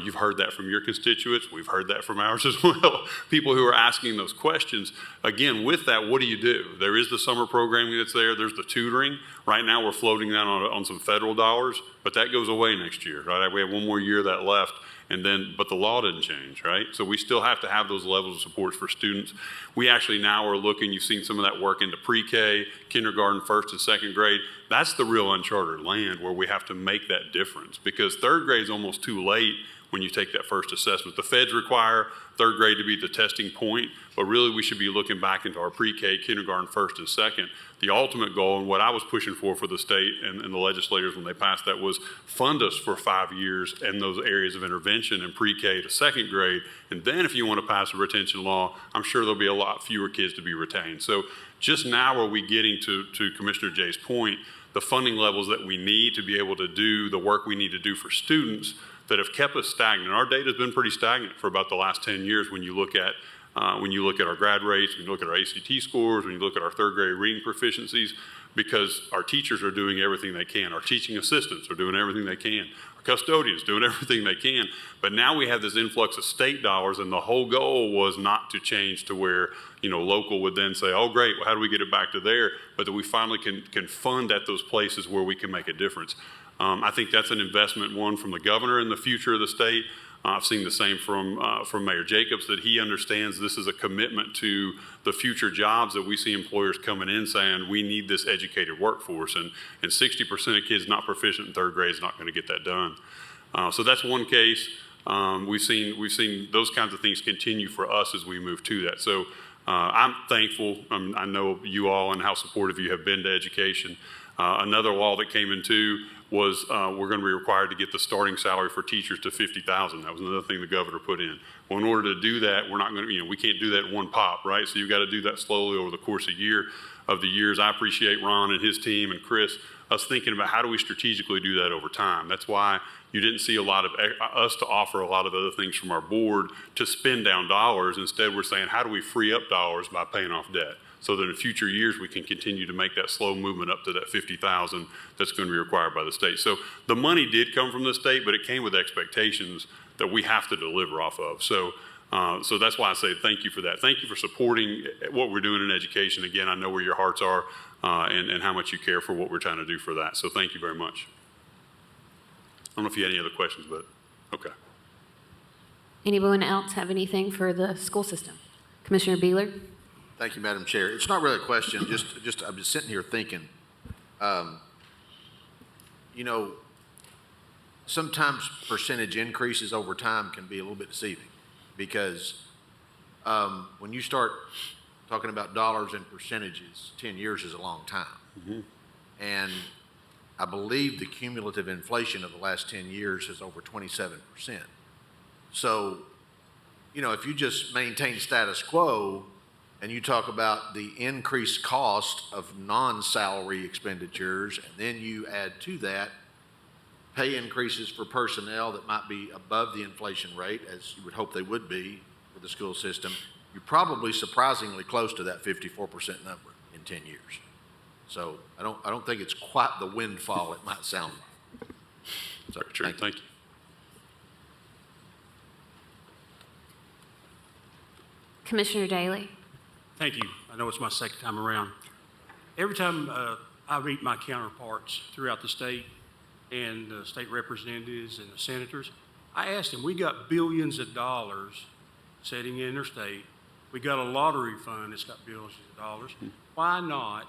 You've heard that from your constituents. We've heard that from ours as well. People who are asking those questions. Again, with that, what do? There is the summer programming that's there. There's the tutoring. Right now, we're floating that on some federal dollars, but that goes away next year, right? We have one more year of that left. But the law didn't change, right? So we still have to have those levels of supports for students. We actually now are looking, you've seen some of that work into pre-K, kindergarten, first and second grade. That's the real uncharted land where we have to make that difference, because third grade is almost too late when you take that first assessment. The feds require third grade to be the testing point, but really we should be looking back into our pre-K, kindergarten, first and second. The ultimate goal, and what I was pushing for the state and the legislators when they passed that, was fund us for 5 years in those areas of intervention in pre-K to second grade. And then if you want to pass a retention law, I'm sure there'll be a lot fewer kids to be retained. So just now are we getting to Commissioner Jay's point, the funding levels that we need to be able to do the work we need to do for students that have kept us stagnant. Our data has been pretty stagnant for about the last 10 years when you look at our grad rates, when you look at our ACT scores, when you look at our third grade reading proficiencies, because our teachers are doing everything they can. Our teaching assistants are doing everything they can. Our custodians doing everything they can. But now we have this influx of state dollars, and the whole goal was not to change to where, local would then say, oh, great, well, how do we get it back to there? But that we finally can fund at those places where we can make a difference. I think that's an investment, one, from the governor in the future of the state. I've seen the same from Mayor Jacobs, that he understands this is a commitment to the future jobs that we see employers coming in saying, we need this educated workforce. And 60% of kids not proficient in third grade is not going to get that done. So that's one case. We've seen those kinds of things continue for us as we move to that. So I'm thankful. I know you all and how supportive you have been to education. Another law that came into was we're going to be required to get the starting salary for teachers to $50,000. That was another thing the governor put in. Well, in order to do that, we're not going to, we can't do that in one pop, right? So you've got to do that slowly over the course of the years. I appreciate Ron and his team and Chris, us thinking about how do we strategically do that over time. That's why you didn't see a lot of us to offer a lot of other things from our board to spend down dollars. Instead, we're saying, how do we free up dollars by paying off debt? So that in future years, we can continue to make that slow movement up to that $50,000 that's going to be required by the state. So the money did come from the state, but it came with expectations that we have to deliver off of. So that's why I say thank you for that. Thank you for supporting what we're doing in education. Again, I know where your hearts are and how much you care for what we're trying to do for that. So thank you very much. I don't know if you had any other questions, but okay. Anyone else have anything for the school system? Commissioner Beeler? Thank you, Madam Chair. It's not really a question, just I'm just sitting here thinking, sometimes percentage increases over time can be a little bit deceiving, because when you start talking about dollars and percentages, 10 years is a long time. Mm-hmm. And I believe the cumulative inflation of the last 10 years is over 27%. So, you know, if you just maintain status quo and you talk about the increased cost of non-salary expenditures, and then you add to that pay increases for personnel that might be above the inflation rate, as you would hope they would be for the school system, you're probably surprisingly close to that 54% number in 10 years. So I don't think it's quite the windfall it might sound like. So, Sure, thank you. Commissioner Daly? Thank you. I know it's my second time around. Every time I meet my counterparts throughout the state and the state representatives and the senators, I ask them, we got billions of dollars sitting in their state. We got a lottery fund that's got billions of dollars. Why not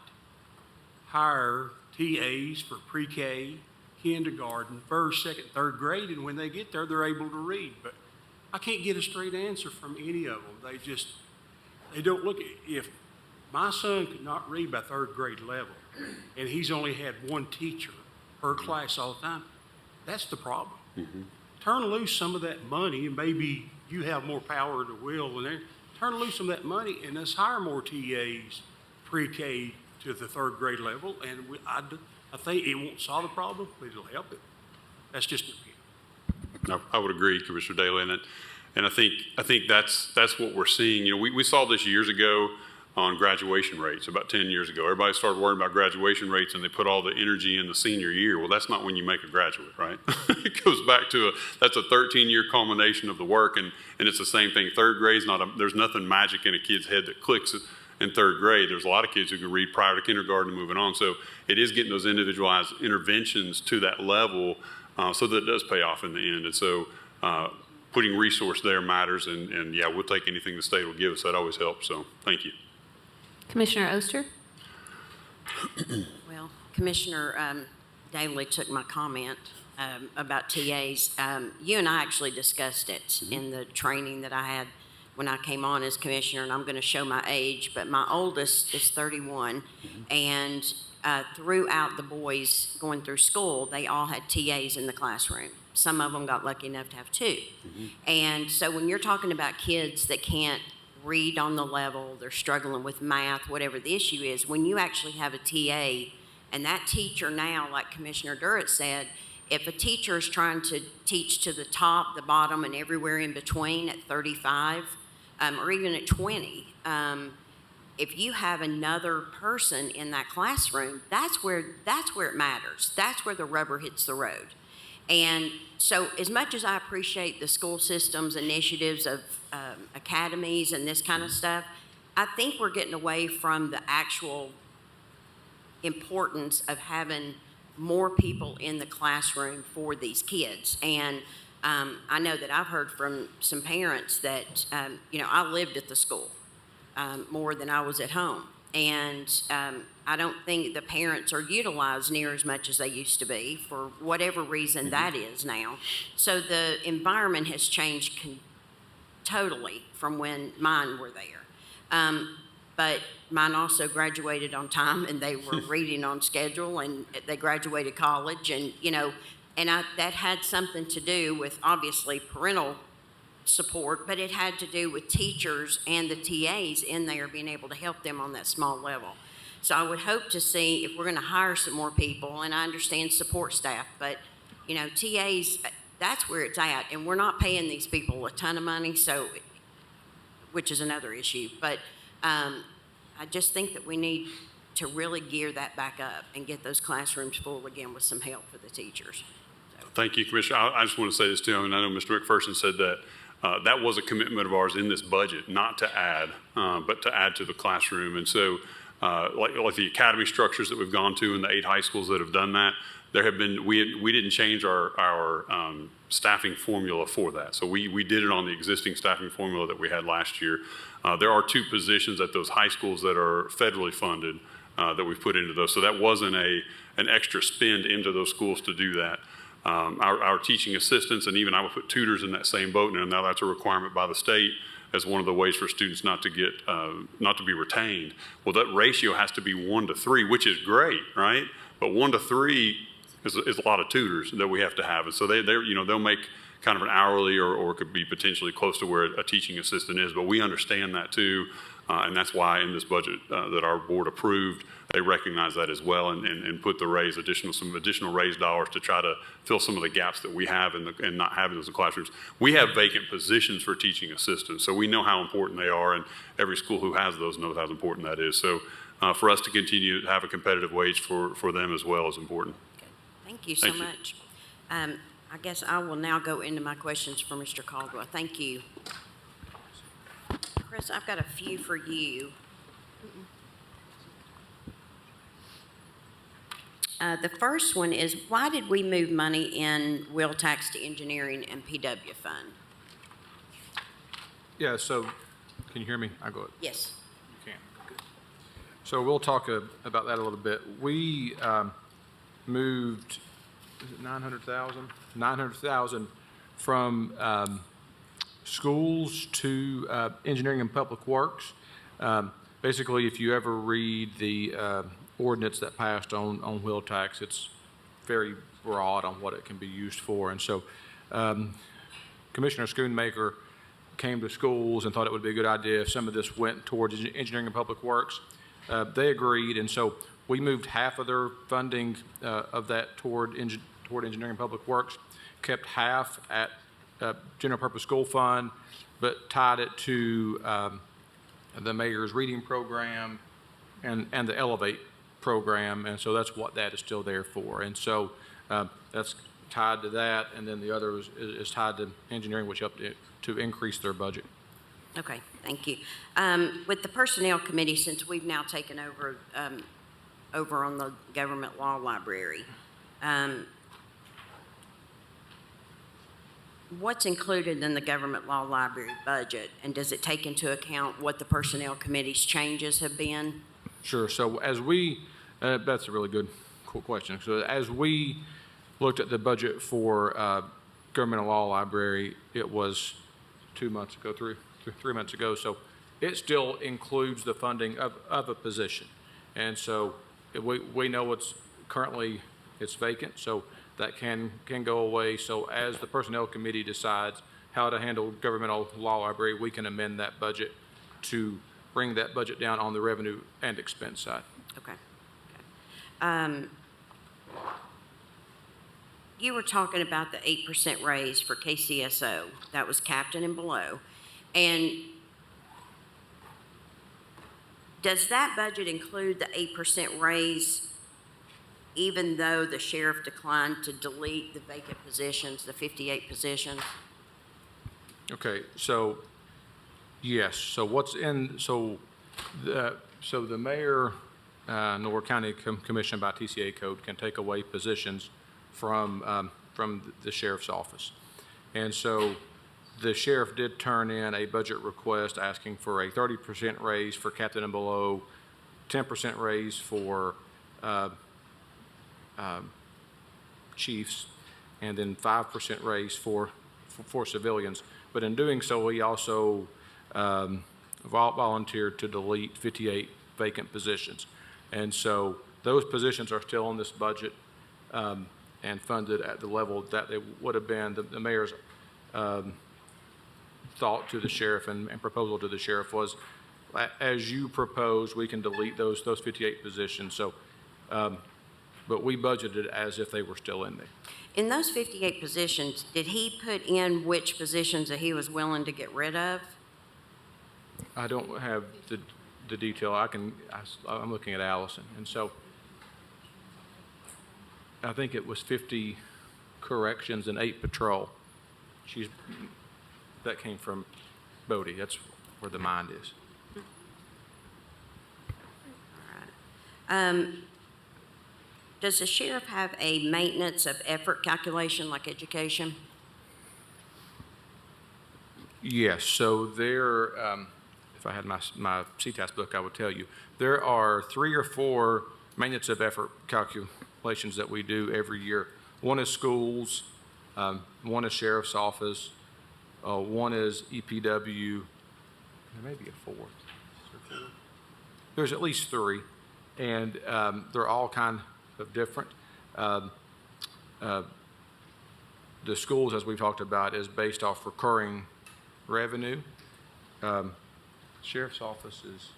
hire TAs for pre-K, kindergarten, first, second, third grade, and when they get there, they're able to read? But I can't get a straight answer from any of them. They don't look at, if my son could not read by third grade level, and he's only had one teacher per class all the time, that's the problem. Turn loose some of that money, and maybe you have more power to will, and turn loose some of that money, and let's hire more TAs pre-K to the third grade level, and I think it won't solve the problem, but it'll help it. That's just an opinion. I would agree, Commissioner Daly, and I think that's what we're seeing. You know, we saw this years ago on graduation rates, about 10 years ago. Everybody started worrying about graduation rates, and they put all the energy in the senior year. Well, that's not when you make a graduate, right? It goes back to that's a 13-year culmination of the work, and it's the same thing. Third grade's there's nothing magic in a kid's head that clicks in third grade. There's a lot of kids who can read prior to kindergarten and moving on. So it is getting those individualized interventions to that level so that it does pay off in the end. And so putting resource there matters, and yeah, we'll take anything the state will give us. That always helps. So thank you. Commissioner Oster? Well, Commissioner Daly took my comment about TAs. You and I actually discussed it in the training that I had when I came on as commissioner, and I'm going to show my age, but my oldest is 31, and throughout the boys going through school, they all had TAs in the classroom. Some of them got lucky enough to have two. And so when you're talking about kids that can't read on the level, they're struggling with math, whatever the issue is, when you actually have a TA, and that teacher now, like Commissioner Durrett said, if a teacher is trying to teach to the top, the bottom, and everywhere in between at 35, or even at 20, if you have another person in that classroom, that's where it matters. That's where the rubber hits the road. And so as much as I appreciate the school system's initiatives of academies and this kind of stuff, I think we're getting away from the actual importance of having more people in the classroom for these kids. And I know that I've heard from some parents that, I lived at the school more than I was at home. And I don't think the parents are utilized near as much as they used to be for whatever reason that is now. So the environment has changed totally from when mine were there. But mine also graduated on time, and they were reading on schedule, and they graduated college, and that had something to do with obviously parental support, but it had to do with teachers and the TAs in there being able to help them on that small level. So I would hope to see if we're going to hire some more people, and I understand support staff, but TAs, that's where it's at, and we're not paying these people a ton of money, which is another issue. But I just think that we need to really gear that back up and get those classrooms full again with some help for the teachers. Thank you, Commissioner. I just want to say this too. I know Mr. McPherson said that that was a commitment of ours in this budget, not to add, but to add to the classroom. And so, like the academy structures that we've gone to in the 8 high schools that have done that, there have been we didn't change our staffing formula for that. So we did it on the existing staffing formula that we had last year. There are 2 positions at those high schools that are federally funded that we've put into those. So that wasn't an extra spend into those schools to do that. Our teaching assistants, and even I would put tutors in that same boat, and now that's a requirement by the state as one of the ways for students not to be retained. Well, that ratio has to be 1 to 3, which is great, right? But 1 to 3 is a lot of tutors that we have to have, and so they'll make kind of an hourly or could be potentially close to where a teaching assistant is. But we understand that too, and that's why in this budget that our board approved, they recognize that as well and put the some additional raise dollars to try to fill some of the gaps that we have in not having those in classrooms. We have vacant positions for teaching assistants, so we know how important they are, and every school who has those knows how important that is. So for us to continue to have a competitive wage for them as well is important. Thank you so much. I guess I will now go into my questions for Mr. Caldwell. Thank you. Chris, I've got a few for you. The first one is, why did we move money in wheel tax to engineering and PW fund? Yeah, so, can you hear me? I go ahead. Yes. You can. Good. So we'll talk about that a little bit. We moved, is it 900,000? 900,000 from schools to engineering and public works. Basically, if you ever read the ordinance that passed on wheel tax, it's very broad on what it can be used for. And so Commissioner Schoonmaker came to schools and thought it would be a good idea if some of this went towards engineering and public works. They agreed, and so we moved half of their funding of that toward engineering and public works, kept half at general purpose school fund, but tied it to the mayor's reading program and the Elevate program, and so that's what that is still there for. And so that's tied to that, and then the other is tied to engineering, which helped to increase their budget. Okay, thank you. With the Personnel Committee, since we've now taken over over on the Government Law Library, what's included in the Government Law Library budget, and does it take into account what the Personnel Committee's changes have been? Sure. So as we, that's a really good question. So as we looked at the budget for Government Law Library, it was 2 months ago, 3 months ago. So it still includes the funding of a position. And so we know it's currently, it's vacant, so that can go away. So as the Personnel Committee decides how to handle Governmental Law Library, we can amend that budget to bring that budget down on the revenue and expense side. Okay. You were talking about the 8% raise for KCSO. That was captain and below. And does that budget include the 8% raise even though the sheriff declined to delete the vacant positions, the 58 positions? Okay, so yes. So what's in? So the mayor nor county commission by TCA code can take away positions from the sheriff's office, and so the sheriff did turn in a budget request asking for a 30% raise for captain and below, 10% raise for chiefs, and then 5% raise for civilians. But in doing so, he also volunteered to delete 58 vacant positions. And so those positions are still in this budget and funded at the level that they would have been. The mayor's thought to the sheriff and proposal to the sheriff was, as you propose, we can delete those 58 positions. So, but we budgeted as if they were still in there. In those 58 positions, did he put in which positions that he was willing to get rid of? I don't have the detail. I'm looking at Allison, and so I think it was 50 corrections and 8 patrol. That came from Bodie. That's where the mind is. All right. Does the sheriff have a maintenance of effort calculation like education? Yes. So there, if I had my CTAS book, I would tell you, there are 3 or 4 maintenance of effort calculations that we do every year. One is schools, one is sheriff's office, one is EPW. There may be a 4th. There's at least 3, and they're all kind of different. the schools, as we've talked about, is based off recurring revenue. Sheriff's office is,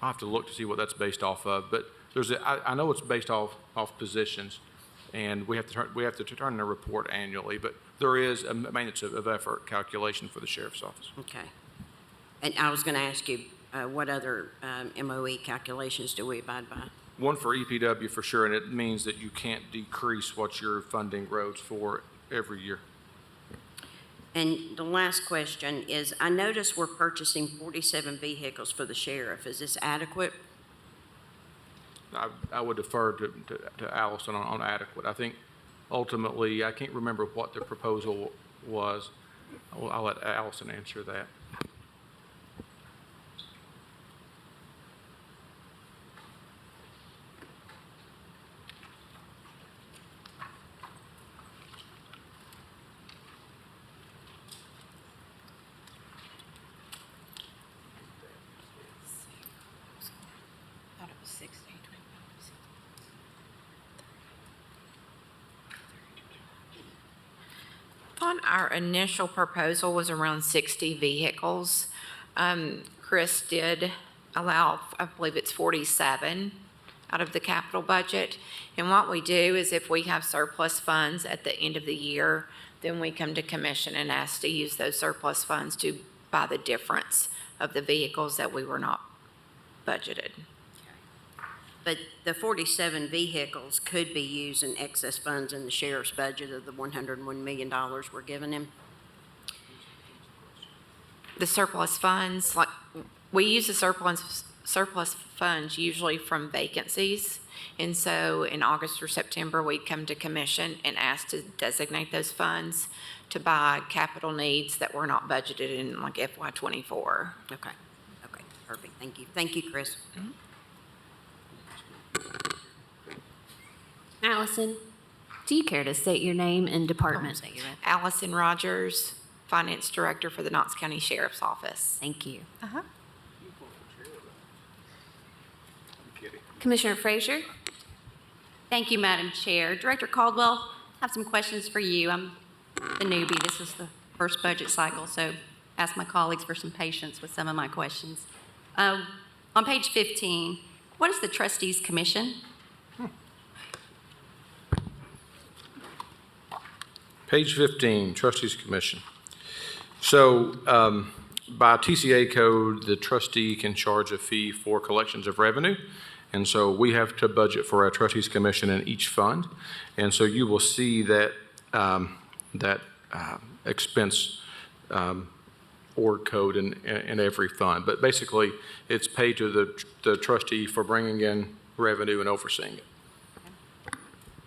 I'll have to look to see what that's based off of, but I know it's based off positions, and we have to turn in a report annually, but there is a maintenance of effort calculation for the sheriff's office. Okay. And I was going to ask you, what other MOE calculations do we abide by? One for EPW for sure, and it means that you can't decrease what you're funding roads for every year. And the last question is, I notice we're purchasing 47 vehicles for the sheriff. Is this adequate? I would defer to Allison on adequate. I think ultimately, I can't remember what the proposal was. I'll let Allison answer that. Thought it was 60, 25. On our initial proposal was around 60 vehicles. Chris did allow, I believe it's 47 out of the capital budget. And what we do is if we have surplus funds at the end of the year, then we come to commission and ask to use those surplus funds to buy the difference of the vehicles that we were not budgeted. But the 47 vehicles could be used in excess funds in the sheriff's budget of the $101 million we're giving him? The surplus funds, like, we use the surplus funds usually from vacancies. And so in August or September, we'd come to commission and ask to designate those funds to buy capital needs that were not budgeted in like FY24. Okay. Okay, perfect. Thank you. Thank you, Chris. Mm-hmm. Allison, do you care to state your name and department that you're in? Allison Rogers, Finance Director for the Knox County Sheriff's Office. Thank you. Uh-huh. Commissioner Frazier? Thank you, Madam Chair. Director Caldwell, I have some questions for you. I'm the newbie. This is the first budget cycle, so ask my colleagues for some patience with some of my questions. On page 15, what is the Trustees Commission? Page 15, Trustees Commission. So by TCA code, the trustee can charge a fee for collections of revenue. And so we have to budget for a Trustees Commission in each fund. And so you will see that expense org code in every fund. But basically, it's paid to the trustee for bringing in revenue and overseeing it.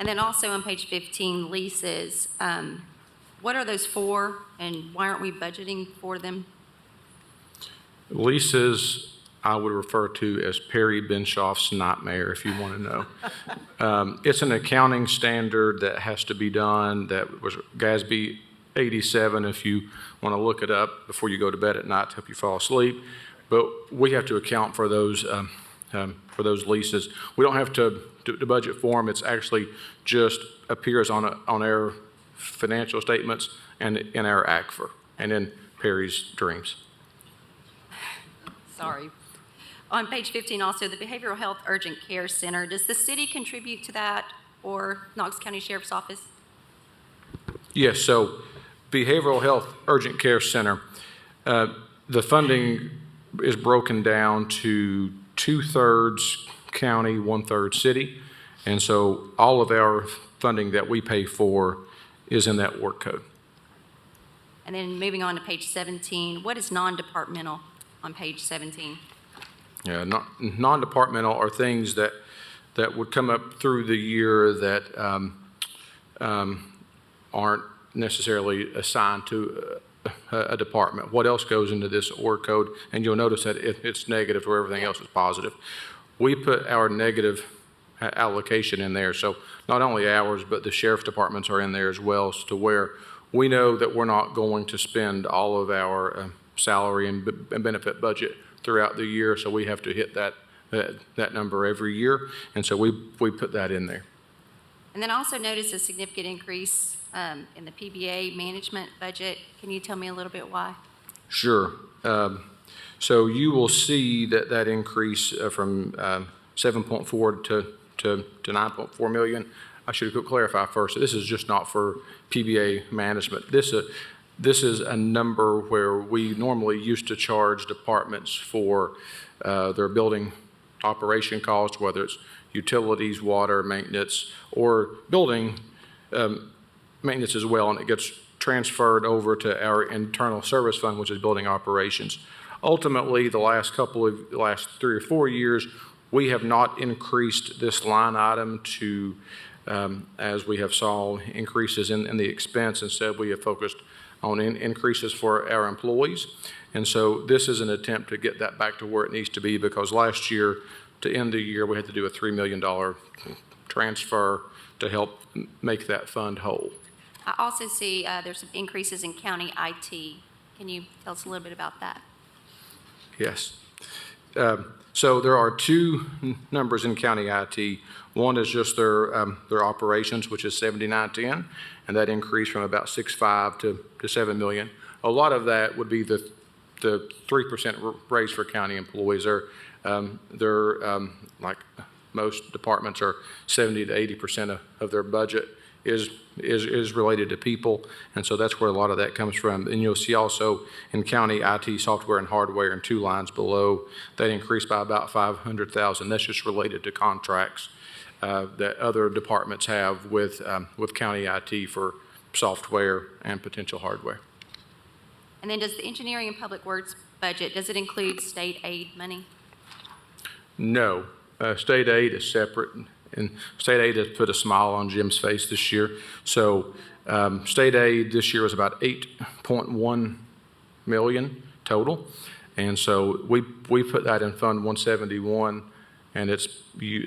And then also on page 15, leases. What are those for, and why aren't we budgeting for them? Leases, I would refer to as Perry Benshoff's nightmare, if you want to know. It's an accounting standard that has to be done. That was GASB 87, if you want to look it up before you go to bed at night to help you fall asleep. But we have to account for those leases. We don't have to budget for them. It's actually just appears on our financial statements and in our ACFR and in Perry's Dreams. Sorry. On page 15 also, the Behavioral Health Urgent Care Center, does the city contribute to that or Knox County Sheriff's Office? Yes, so Behavioral Health Urgent Care Center, the funding is broken down to 2/3 county, 1/3 city. And so all of our funding that we pay for is in that work code. And then moving on to page 17, what is non-departmental on page 17? Yeah, non-departmental are things that would come up through the year that aren't necessarily assigned to a department. What else goes into this org code? And you'll notice that it's negative where everything else is positive. We put our negative allocation in there. So not only ours, but the sheriff's departments are in there as well, as to where we know that we're not going to spend all of our salary and benefit budget throughout the year. So we have to hit that number every year. And so we put that in there. And then I also noticed a significant increase in the PBA management budget. Can you tell me a little bit why? Sure. So you will see that increase from 7.4 to 9.4 million. I should clarify first, this is just not for PBA management. This is a number where we normally used to charge departments for their building operation costs, whether it's utilities, water, maintenance, or building maintenance as well, and it gets transferred over to our internal service fund, which is building operations. Ultimately, the last 3 or 4 years, we have not increased this line item to, as we have saw increases in the expense. Instead, we have focused on increases for our employees. And so this is an attempt to get that back to where it needs to be, because last year, to end the year, we had to do a $3 million transfer to help make that fund whole. I also see there's some increases in county IT. Can you tell us a little bit about that? Yes. So there are two numbers in county IT. One is just their operations, which is 7910, and that increased from about 6.5 to 7 million. A lot of that would be the 3% raise for county employees. They're like most departments are 70 to 80% of their budget is related to people, and so that's where a lot of that comes from. And you'll see also in county IT software and hardware, in 2 lines below, that increased by about 500,000. That's just related to contracts that other departments have with county IT for software and potential hardware. And then does the engineering and public works budget, does it include state aid money? No, state aid is separate, and state aid has put a smile on Jim's face this year. So state aid this year was about 8.1 million total, and so we put that in Fund 171, and is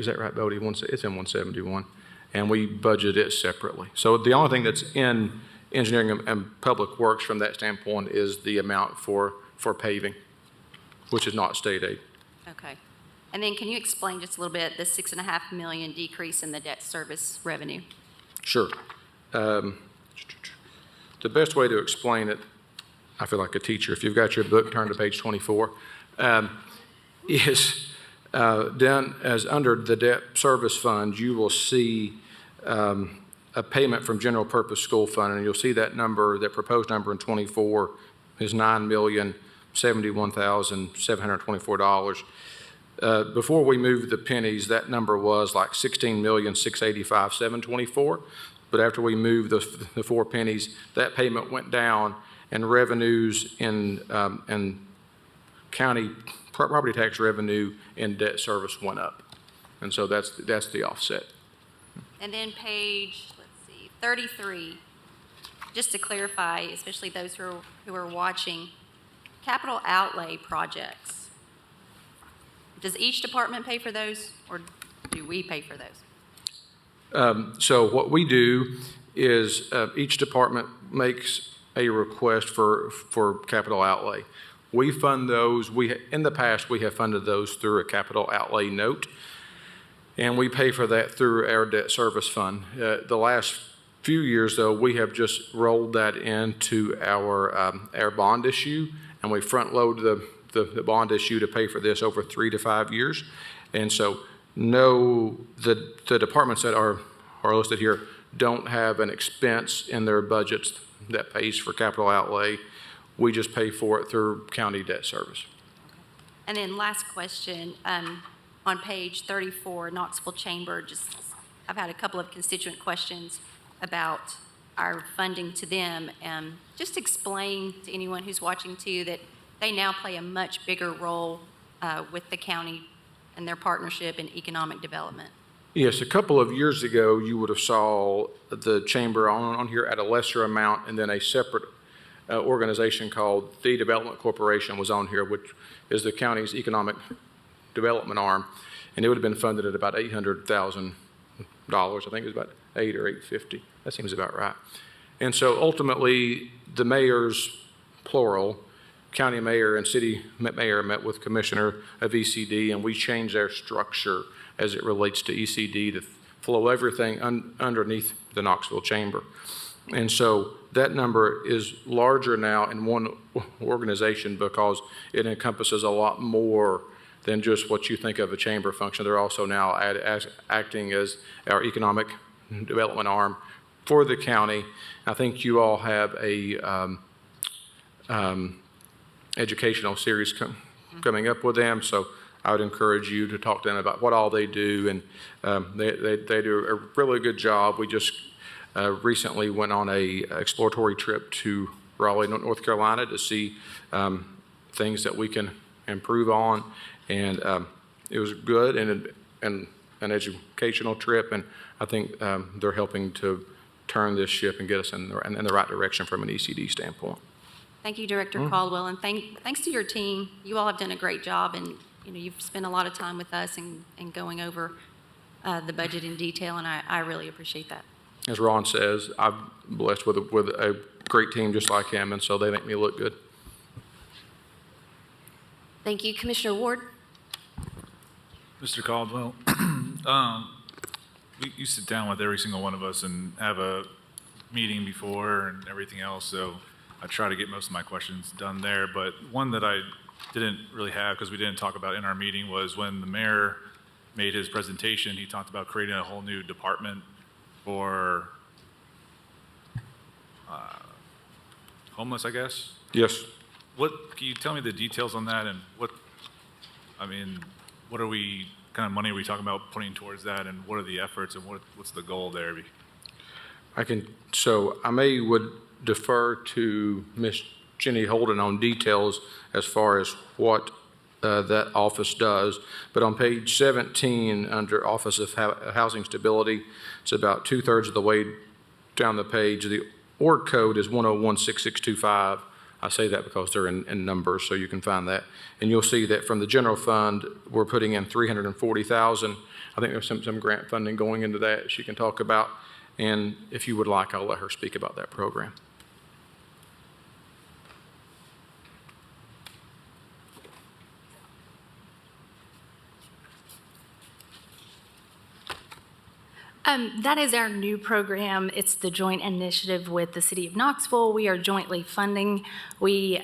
that right, Bodie? It's in 171, and we budget it separately. So the only thing that's in engineering and public works from that standpoint is the amount for paving, which is not state aid. Okay. And then can you explain just a little bit the $6.5 million decrease in the debt service revenue? Sure. The best way to explain it, I feel like a teacher, if you've got your book, turn to page 24, is down as under the debt service fund, you will see a payment from general purpose school fund, and you'll see that number, that proposed number in 24 is $9,071,724. Before we moved the pennies, that number was like $16,685,724. But after we moved the 4 pennies, that payment went down, and revenues in county property tax revenue and debt service went up. And so that's the offset. And then page, 33, just to clarify, especially those who are watching, capital outlay projects. Does each department pay for those, or do we pay for those? So what we do is each department makes a request for capital outlay. We fund those. In the past, we have funded those through a capital outlay note, and we pay for that through our debt service fund. The last few years, though, we have just rolled that into our bond issue, and we front load the bond issue to pay for this over 3 to 5 years. And so the departments that are listed here don't have an expense in their budgets that pays for capital outlay. We just pay for it through county debt service. And then last question, on page 34, Knoxville Chamber, I've had a couple of constituent questions about our funding to them. Just explain to anyone who's watching too that they now play a much bigger role with the county and their partnership in economic development. Yes, a couple of years ago, you would have saw the chamber on here at a lesser amount, and then a separate organization called the Development Corporation was on here, which is the county's economic development arm, and it would have been funded at about $800,000. I think it was about $8 or $850. That seems about right. And so ultimately, the mayors, plural, county mayor and city mayor met with commissioner of ECD, and we changed our structure as it relates to ECD to flow everything underneath the Knoxville Chamber. And so that number is larger now in one organization because it encompasses a lot more than just what you think of a chamber function. They're also now acting as our economic development arm for the county. I think you all have a educational series coming up with them, so I would encourage you to talk to them about what all they do, and they do a really good job. We just recently went on a exploratory trip to Raleigh, North Carolina to see things that we can improve on, and it was good and an educational trip, and I think they're helping to turn this ship and get us in the right direction from an ECD standpoint. Thank you, Director Caldwell, and thanks to your team. You all have done a great job, and you've spent a lot of time with us and going over the budget in detail, and I really appreciate that. As Ron says, I'm blessed with a great team just like him, and so they make me look good. Thank you, Commissioner Ward. Mr. Caldwell, you sit down with every single one of us and have a meeting before and everything else, so I try to get most of my questions done there. But one that I didn't really have, because we didn't talk about in our meeting, was when the mayor made his presentation, he talked about creating a whole new department for homeless, I guess? Yes. Can you tell me the details on that, and what kind of money are we talking about putting towards that, and what are the efforts, and what's the goal there? So I would defer to Ms. Jenny Holden on details as far as what that office does. But on page 17, under Office of Housing Stability, it's about 2/3 of the way down the page. The org code is 1016625. I say that because they're in numbers, so you can find that. And you'll see that from the general fund, we're putting in $340,000. I think there's some grant funding going into that she can talk about. And if you would like, I'll let her speak about that program. That is our new program. It's the joint initiative with the City of Knoxville. We are jointly funding. We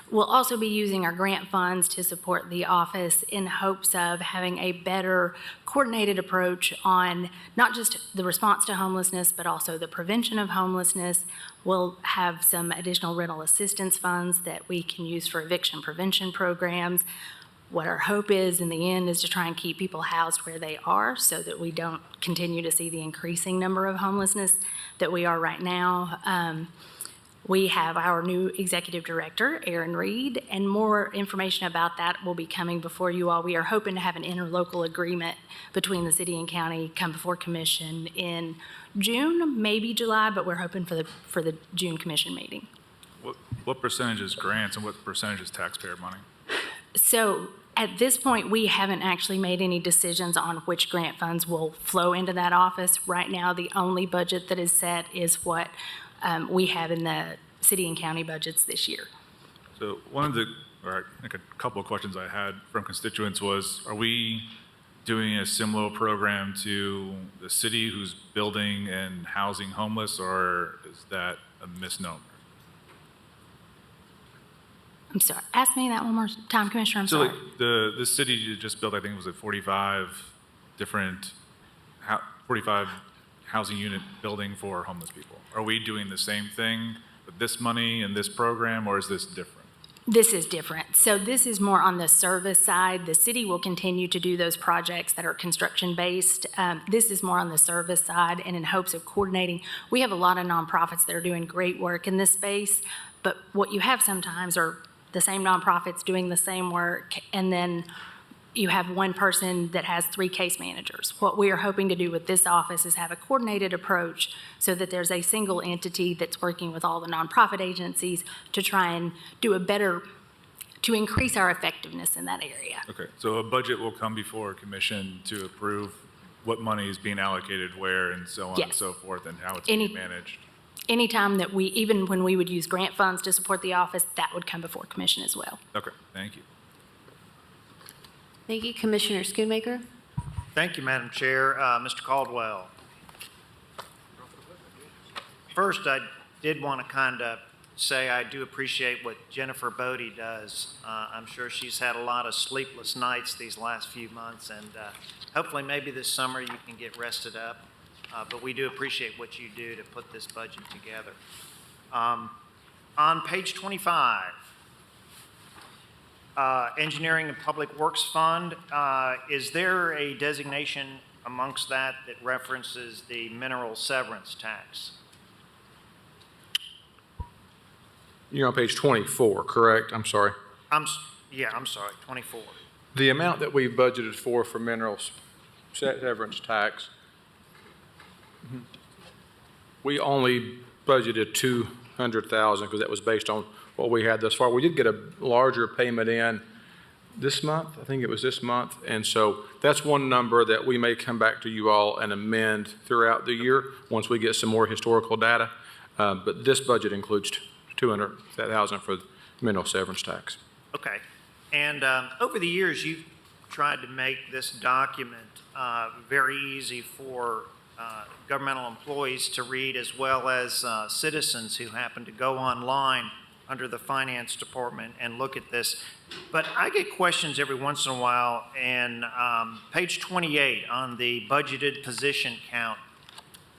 will also be using our grant funds to support the office in hopes of having a better coordinated approach on not just the response to homelessness, but also the prevention of homelessness. We'll have some additional rental assistance funds that we can use for eviction prevention programs. What our hope is in the end is to try and keep people housed where they are so that we don't continue to see the increasing number of homelessness that we are right now. We have our new executive director, Aaron Reed, and more information about that will be coming before you all. We are hoping to have an interlocal agreement between the city and county come before commission in June, maybe July, but we're hoping for the June commission meeting. What percentage is grants and what percentage is taxpayer money? So at this point, we haven't actually made any decisions on which grant funds will flow into that office. Right now, the only budget that is set is what we have in the city and county budgets this year. So a couple of questions I had from constituents was, are we doing a similar program to the city who's building and housing homeless, or is that a misnomer? I'm sorry, ask me that one more time, Commissioner, I'm sorry. So the city you just built, I think it was 45 housing unit building for homeless people. Are we doing the same thing with this money and this program, or is this different? This is different. So this is more on the service side. The city will continue to do those projects that are construction-based. This is more on the service side and in hopes of coordinating. We have a lot of nonprofits that are doing great work in this space, but what you have sometimes are the same nonprofits doing the same work, and then you have one person that has 3 case managers. What we are hoping to do with this office is have a coordinated approach so that there's a single entity that's working with all the nonprofit agencies to try and do to increase our effectiveness in that area. Okay, so a budget will come before a commission to approve what money is being allocated where and so on and so forth, and how it's being managed. Anytime that even when we would use grant funds to support the office, that would come before commission as well. Okay, thank you. Thank you, Commissioner Schoonmaker. Thank you, Madam Chair. Mr. Caldwell. First, I did want to kind of say I do appreciate what Jennifer Bodie does. I'm sure she's had a lot of sleepless nights these last few months, and hopefully maybe this summer you can get rested up. But we do appreciate what you do to put this budget together. On page 25, Engineering and Public Works Fund, is there a designation amongst that that references the mineral severance tax? You're on page 24, correct? I'm sorry. Yeah, I'm sorry, 24. The amount that we budgeted for minerals severance tax, we only budgeted $200,000 because that was based on what we had thus far. We did get a larger payment in this month. I think it was this month. And so that's one number that we may come back to you all and amend throughout the year once we get some more historical data. But this budget includes $200,000 for mineral severance tax. Okay. And over the years, you've tried to make this document very easy for governmental employees to read, as well as citizens who happen to go online under the finance department and look at this. But I get questions every once in a while, and page 28 on the budgeted position count,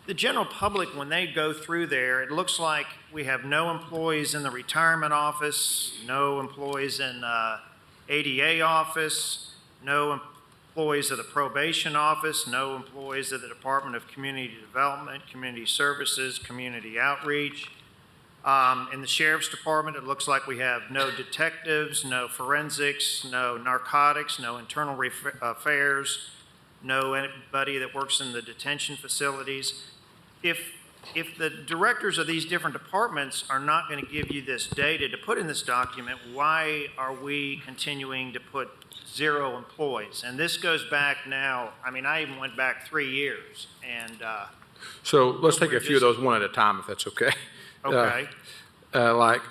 the general public, when they go through there, it looks like we have no employees in the retirement office, no employees in ADA office, no employees of the probation office, no employees of the Department of Community Development, Community Services, Community Outreach. In the Sheriff's Department, it looks like we have no detectives, no forensics, no narcotics, no internal affairs, no anybody that works in the detention facilities. If the directors of these different departments are not going to give you this data to put in this document, why are we continuing to put 0 employees? And this goes back now, I mean, I even went back 3 years, and so let's take a few of those one at a time, if that's okay. Okay. Like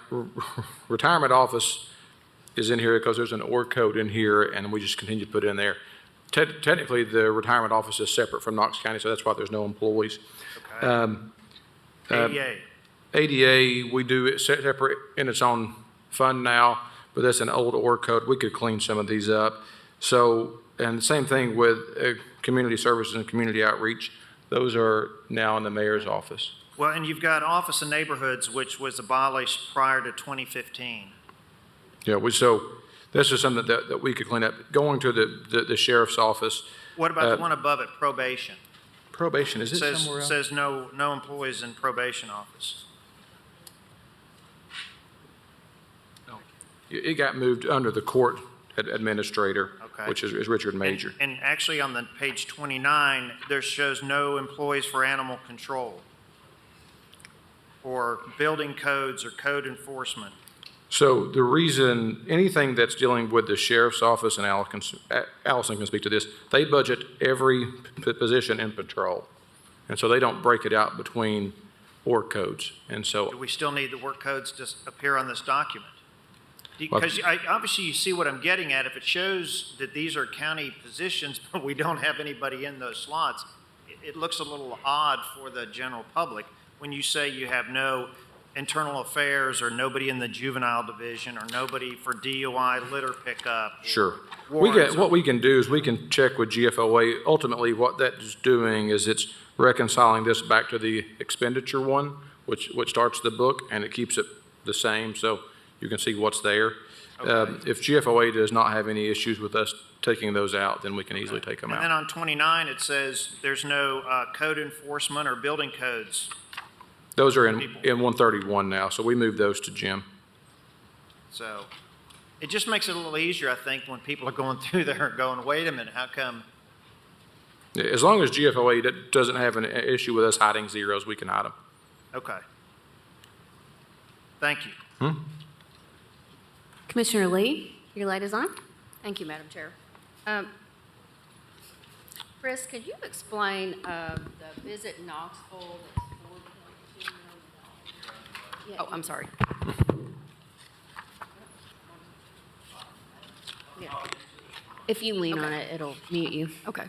retirement office is in here because there's an org code in here, and we just continue to put it in there. Technically, the retirement office is separate from Knox County, so that's why there's no employees. okay. ADA. ADA, we do it separate in its own fund now, but that's an old org code. We could clean some of these up. So, and the same thing with community services and community outreach. Those are now in the mayor's office. Well, and you've got Office of Neighborhoods, which was abolished prior to 2015. Yeah, so this is something that we could clean up. Going to the sheriff's office. What about the one above it, probation? Probation, is it somewhere else? Says no employees in probation office. No. It got moved under the court administrator, Okay. which is Richard Major. And actually on the page 29, there shows no employees for animal control or building codes or code enforcement. So the reason, anything that's dealing with the sheriff's office, and Allison can speak to this, they budget every position in patrol. And so they don't break it out between org codes. And so. Do we still need the work codes to appear on this document? Because obviously you see what I'm getting at. If it shows that these are county positions, but we don't have anybody in those slots, it looks a little odd for the general public when you say you have no internal affairs or nobody in the juvenile division or nobody for DUI litter pickup. Sure. What we can do is we can check with GFOA. Ultimately, what that is doing is it's reconciling this back to the expenditure one, which starts the book, and it keeps it the same, so you can see what's there. Okay. If GFOA does not have any issues with us taking those out, then we can easily take them out. And then on 29, it says there's no code enforcement or building codes. Those are in 131 now, so we moved those to Jim. So it just makes it a little easier, I think, when people are going through there and going, wait a minute, how come? As long as GFOA doesn't have an issue with us hiding zeros, we can hide them. Okay. Thank you. Commissioner Lee, your light is on. Thank you, Madam Chair. Chris, could you explain the visit Knoxville that's $4.2 million? Oh, I'm sorry. Yeah. If you lean on it, it'll mute you. Okay.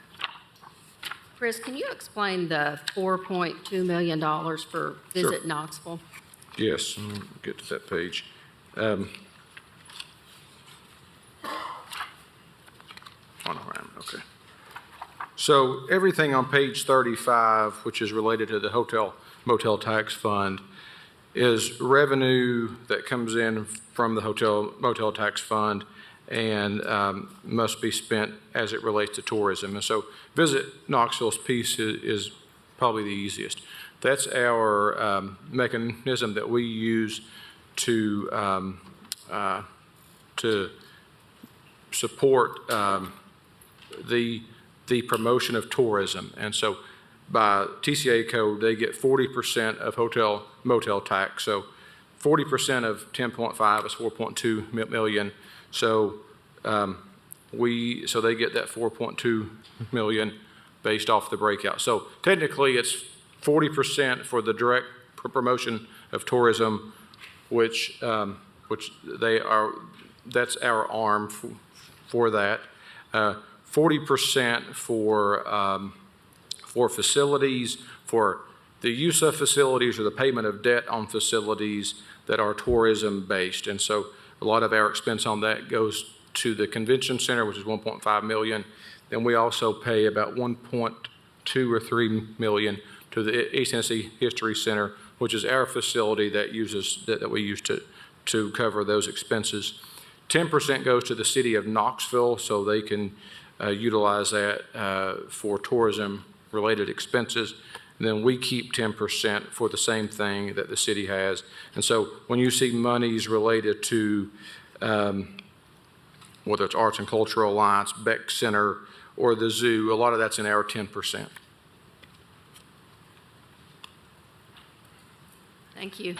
Chris, can you explain the $4.2 million for Visit Knoxville? Yes, let me get to that page. Okay. So everything on page 35, which is related to the hotel motel tax fund, is revenue that comes in from the hotel motel tax fund and must be spent as it relates to tourism. And so Visit Knoxville's piece is probably the easiest. That's our mechanism that we use to support the promotion of tourism. And so by TCA code, they get 40% of hotel motel tax. So 40% of 10.5 is 4.2 million. So so they get that 4.2 million based off the breakout. So technically it's 40% for the direct promotion of tourism, which that's our arm for that. 40% for facilities, for the use of facilities or the payment of debt on facilities that are tourism based. And so a lot of our expense on that goes to the convention center, which is 1.5 million. Then we also pay about 1.2 or 3 million to the East Tennessee History Center, which is our facility that we use to cover those expenses. 10% goes to the city of Knoxville, so they can utilize that for tourism-related expenses. And then we keep 10% for the same thing that the city has. And so when you see monies related to whether it's Arts and Cultural Alliance, Beck Center, or the zoo, a lot of that's in our 10%. Thank you.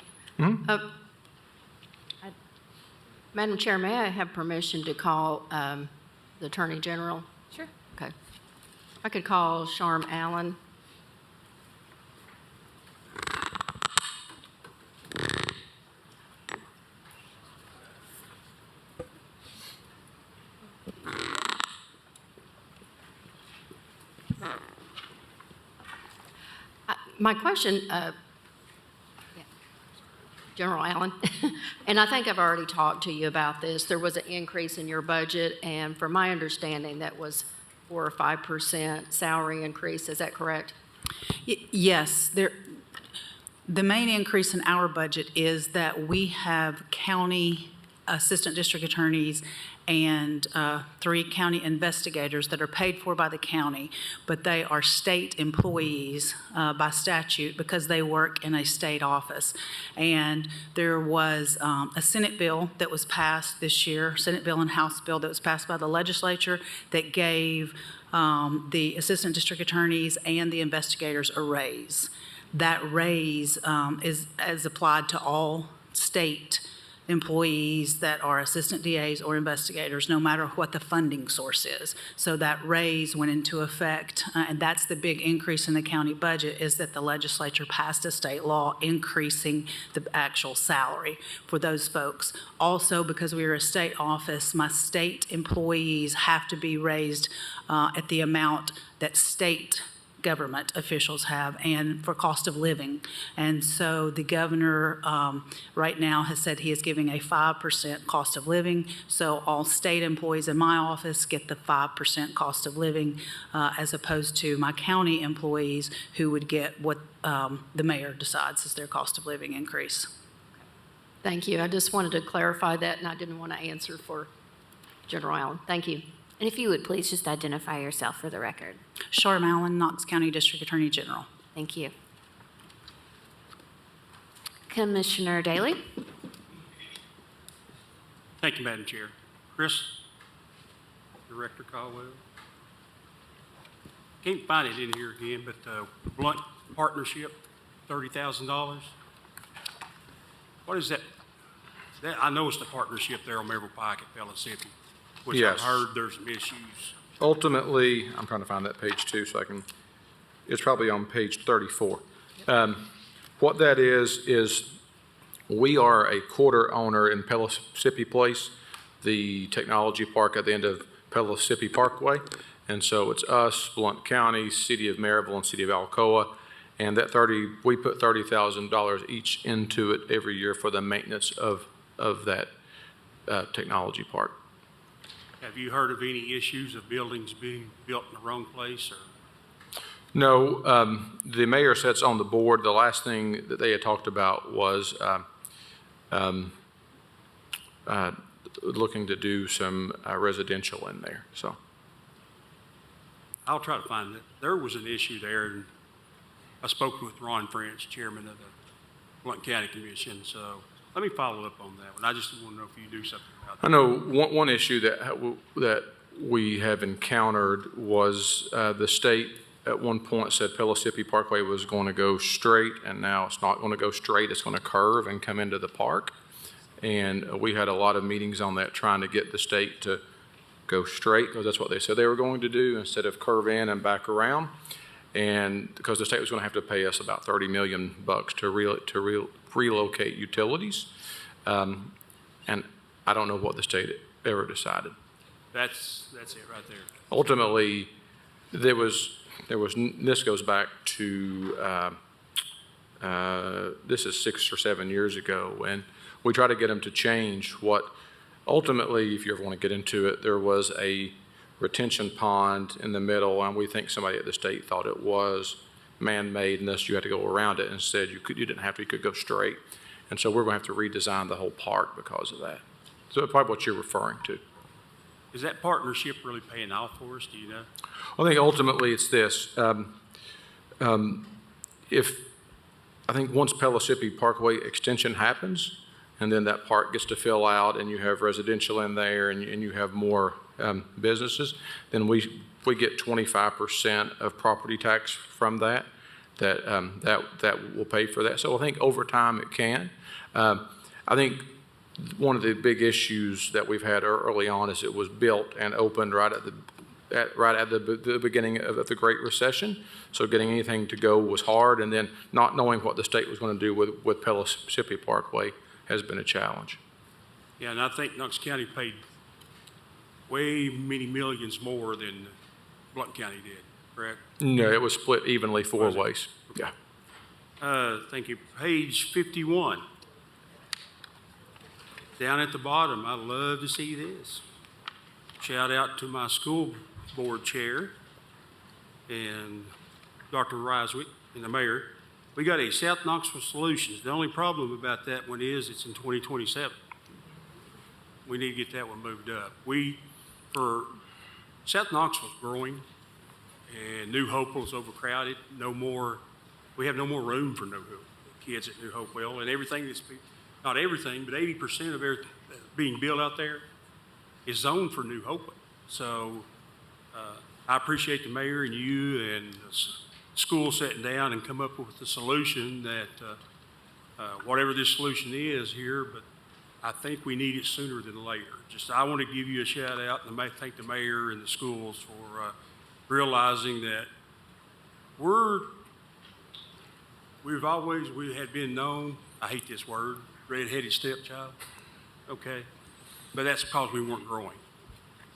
Madam Chair, may I have permission to call the Attorney General? Sure. Okay. I could call Sharm Allen. My question, General Allen, and I think I've already talked to you about this. There was an increase in your budget, and from my understanding, that was 4 or 5% salary increase. Is that correct? Yes. The main increase in our budget is that we have county assistant district attorneys and 3 county investigators that are paid for by the county, but they are state employees by statute because they work in a state office. And there was a Senate bill that was passed this year, Senate bill and House bill that was passed by the legislature that gave the assistant district attorneys and the investigators a raise. That raise is applied to all state employees that are assistant DAs or investigators, no matter what the funding source is. So that raise went into effect, and that's the big increase in the county budget, is that the legislature passed a state law increasing the actual salary for those folks. Also, because we are a state office, my state employees have to be raised at the amount that state government officials have, and for cost of living. And so the governor right now has said he is giving a 5% cost of living. So all state employees in my office get the 5% cost of living, as opposed to my county employees who would get what the mayor decides is their cost of living increase. Thank you. I just wanted to clarify that, and I didn't want to answer for General Allen. Thank you. And if you would please just identify yourself for the record. Sharm Allen, Knox County District Attorney General. Thank you. Commissioner Daly. Thank you, Madam Chair. Chris, Director Caldwell. Can't find it in here again, but Blunt Partnership, $30,000. What is that? I know it's the partnership there on Maryville Pike at Pellissippi, which Yes. I've heard there's some issues. Ultimately, I'm trying to find that page too, so it's probably on page 34. What that is we are a quarter owner in Pellissippi Place, the technology park at the end of Pellissippi Parkway. And so it's us, Blount County, City of Maryville, and City of Alcoa. And that we put $30,000 each into it every year for the maintenance of that technology park. Have you heard of any issues of buildings being built in the wrong place or? No, the mayor sits on the board. The last thing that they had talked about was looking to do some residential in there, so. I'll try to find it. There was an issue there, and I spoke with Ron French, chairman of the Blount County Commission, so let me follow up on that one. I just want to know if you do something about that. I know one issue that we have encountered was the state at one point said Pellissippi Parkway was going to go straight, and now it's not going to go straight. It's going to curve and come into the park. And we had a lot of meetings on that trying to get the state to go straight, because that's what they said they were going to do instead of curve in and back around. And because the state was going to have to pay us about $30 million to relocate utilities. And I don't know what the state ever decided. That's it right there. Ultimately, this goes back to, this is 6 or 7 years ago, and we try to get them to change what, ultimately, if you ever want to get into it, there was a retention pond in the middle, and we think somebody at the state thought it was man-made, and thus you had to go around it, and said you didn't have to, you could go straight. And so we're going to have to redesign the whole park because of that. So that's probably what you're referring to. Is that partnership really paying off for us? Do you know? I think ultimately it's this. I think once Pellissippi Parkway extension happens, and then that park gets to fill out, and you have residential in there, and you have more businesses, then we get 25% of property tax from that will pay for that. So I think over time it can. I think one of the big issues that we've had early on is it was built and opened right at the beginning of the Great Recession. So getting anything to go was hard, and then not knowing what the state was going to do with Pellissippi Parkway has been a challenge. Yeah, and I think Knox County paid way many millions more than Blount County did, correct? No, it was split evenly 4 ways. Yeah. Thank you. Page 51. Down at the bottom, I love to see this. Shout out to my school board chair and Dr. Riswick and the mayor. We got a South Knoxville Solutions. The only problem about that one is it's in 2027. We need to get that one moved up. South Knoxville's growing, and New Hopewell's overcrowded. We have no more room for New Hope, kids at New Hopewell, and everything not everything, but 80% of everything being built out there is zoned for New Hopewell. So I appreciate the mayor and you and the school sitting down and come up with a solution that whatever this solution is here, but I think we need it sooner than later. I want to give you a shout out and thank the mayor and the schools for realizing that we had been known, I hate this word, red-headed stepchild, okay? But that's because we weren't growing.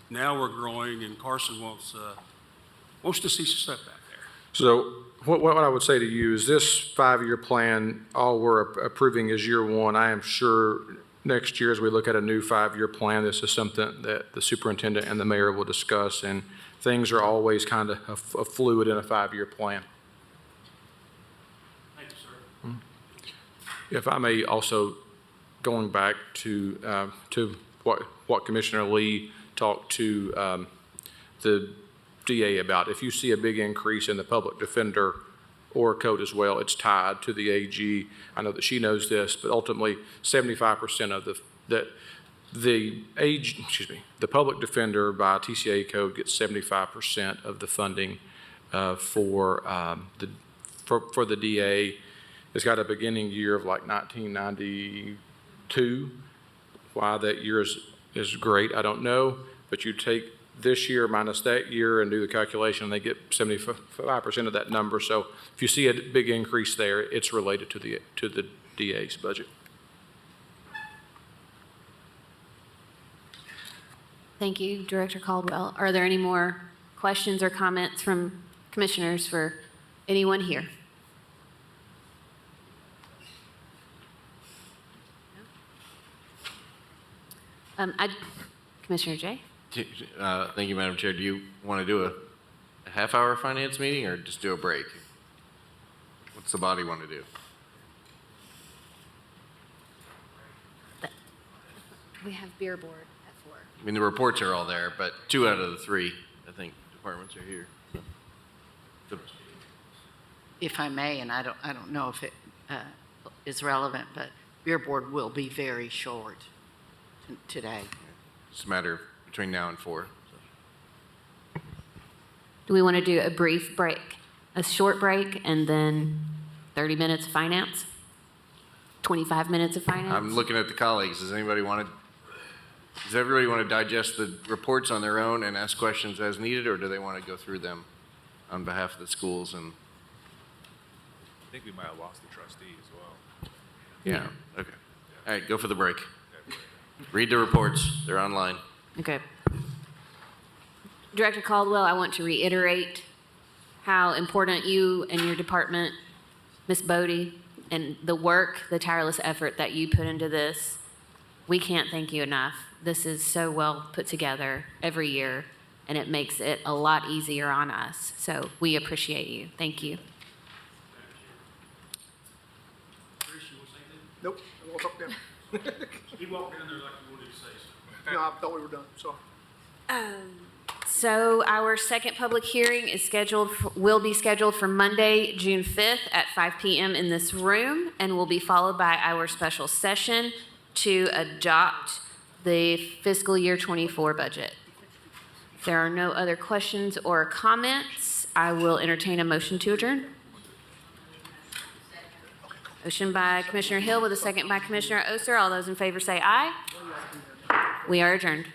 Now we're growing, and Carson wants to see some stuff back there. So what I would say to you is this 5-year plan, all we're approving is year 1. I am sure next year as we look at a new 5-year plan, this is something that the superintendent and the mayor will discuss, and things are always kind of fluid in a 5-year plan. Thank you, sir. If I may also, going back to what Commissioner Lee talked to the DA about, if you see a big increase in the public defender or code as well, it's tied to the AG. I know that she knows this, but ultimately 75% of the public defender by TCA code gets 75% of the funding for the DA. It's got a beginning year of like 1992. Why that year is great, I don't know, but you take this year minus that year and do the calculation, and they get 75% of that number. So if you see a big increase there, it's related to the DA's budget. Thank you, Director Caldwell. Are there any more questions or comments from commissioners for anyone here? Commissioner Jay? Thank you, Madam Chair. Do you want to do a half-hour finance meeting or just do a break? What's the body want to do? We have beer board at 4. I mean, the reports are all there, but 2 out of the 3, I think, departments are here. If I may, and I don't know if it is relevant, but Beer Board will be very short today. It's a matter of between now and 4. Do we want to do a brief break, a short break, and then 30 minutes of finance? 25 minutes of finance? I'm looking at the colleagues. Does everybody want to digest the reports on their own and ask questions as needed, or do they want to go through them on behalf of the schools? And I think we might have lost the trustee as well. yeah, okay. All right, go for the break. Read the reports. They're online. Okay. Director Caldwell, I want to reiterate how important you and your department, Ms. Bodie, and the work, the tireless effort that you put into this. We can't thank you enough. This is so well put together every year, and it makes it a lot easier on us. So we appreciate you. Thank you. Nope, I won't talk down. He walked in there like he wanted to say something. No, I thought we were done, sorry. So our second public hearing is will be scheduled for Monday, June 5th at 5 p.m. in this room, and will be followed by our special session to adopt the fiscal year 24 budget. If there are no other questions or comments, I will entertain a motion to adjourn. Motion by Commissioner Hill with a second by Commissioner Oster. All those in favor say aye. We are adjourned.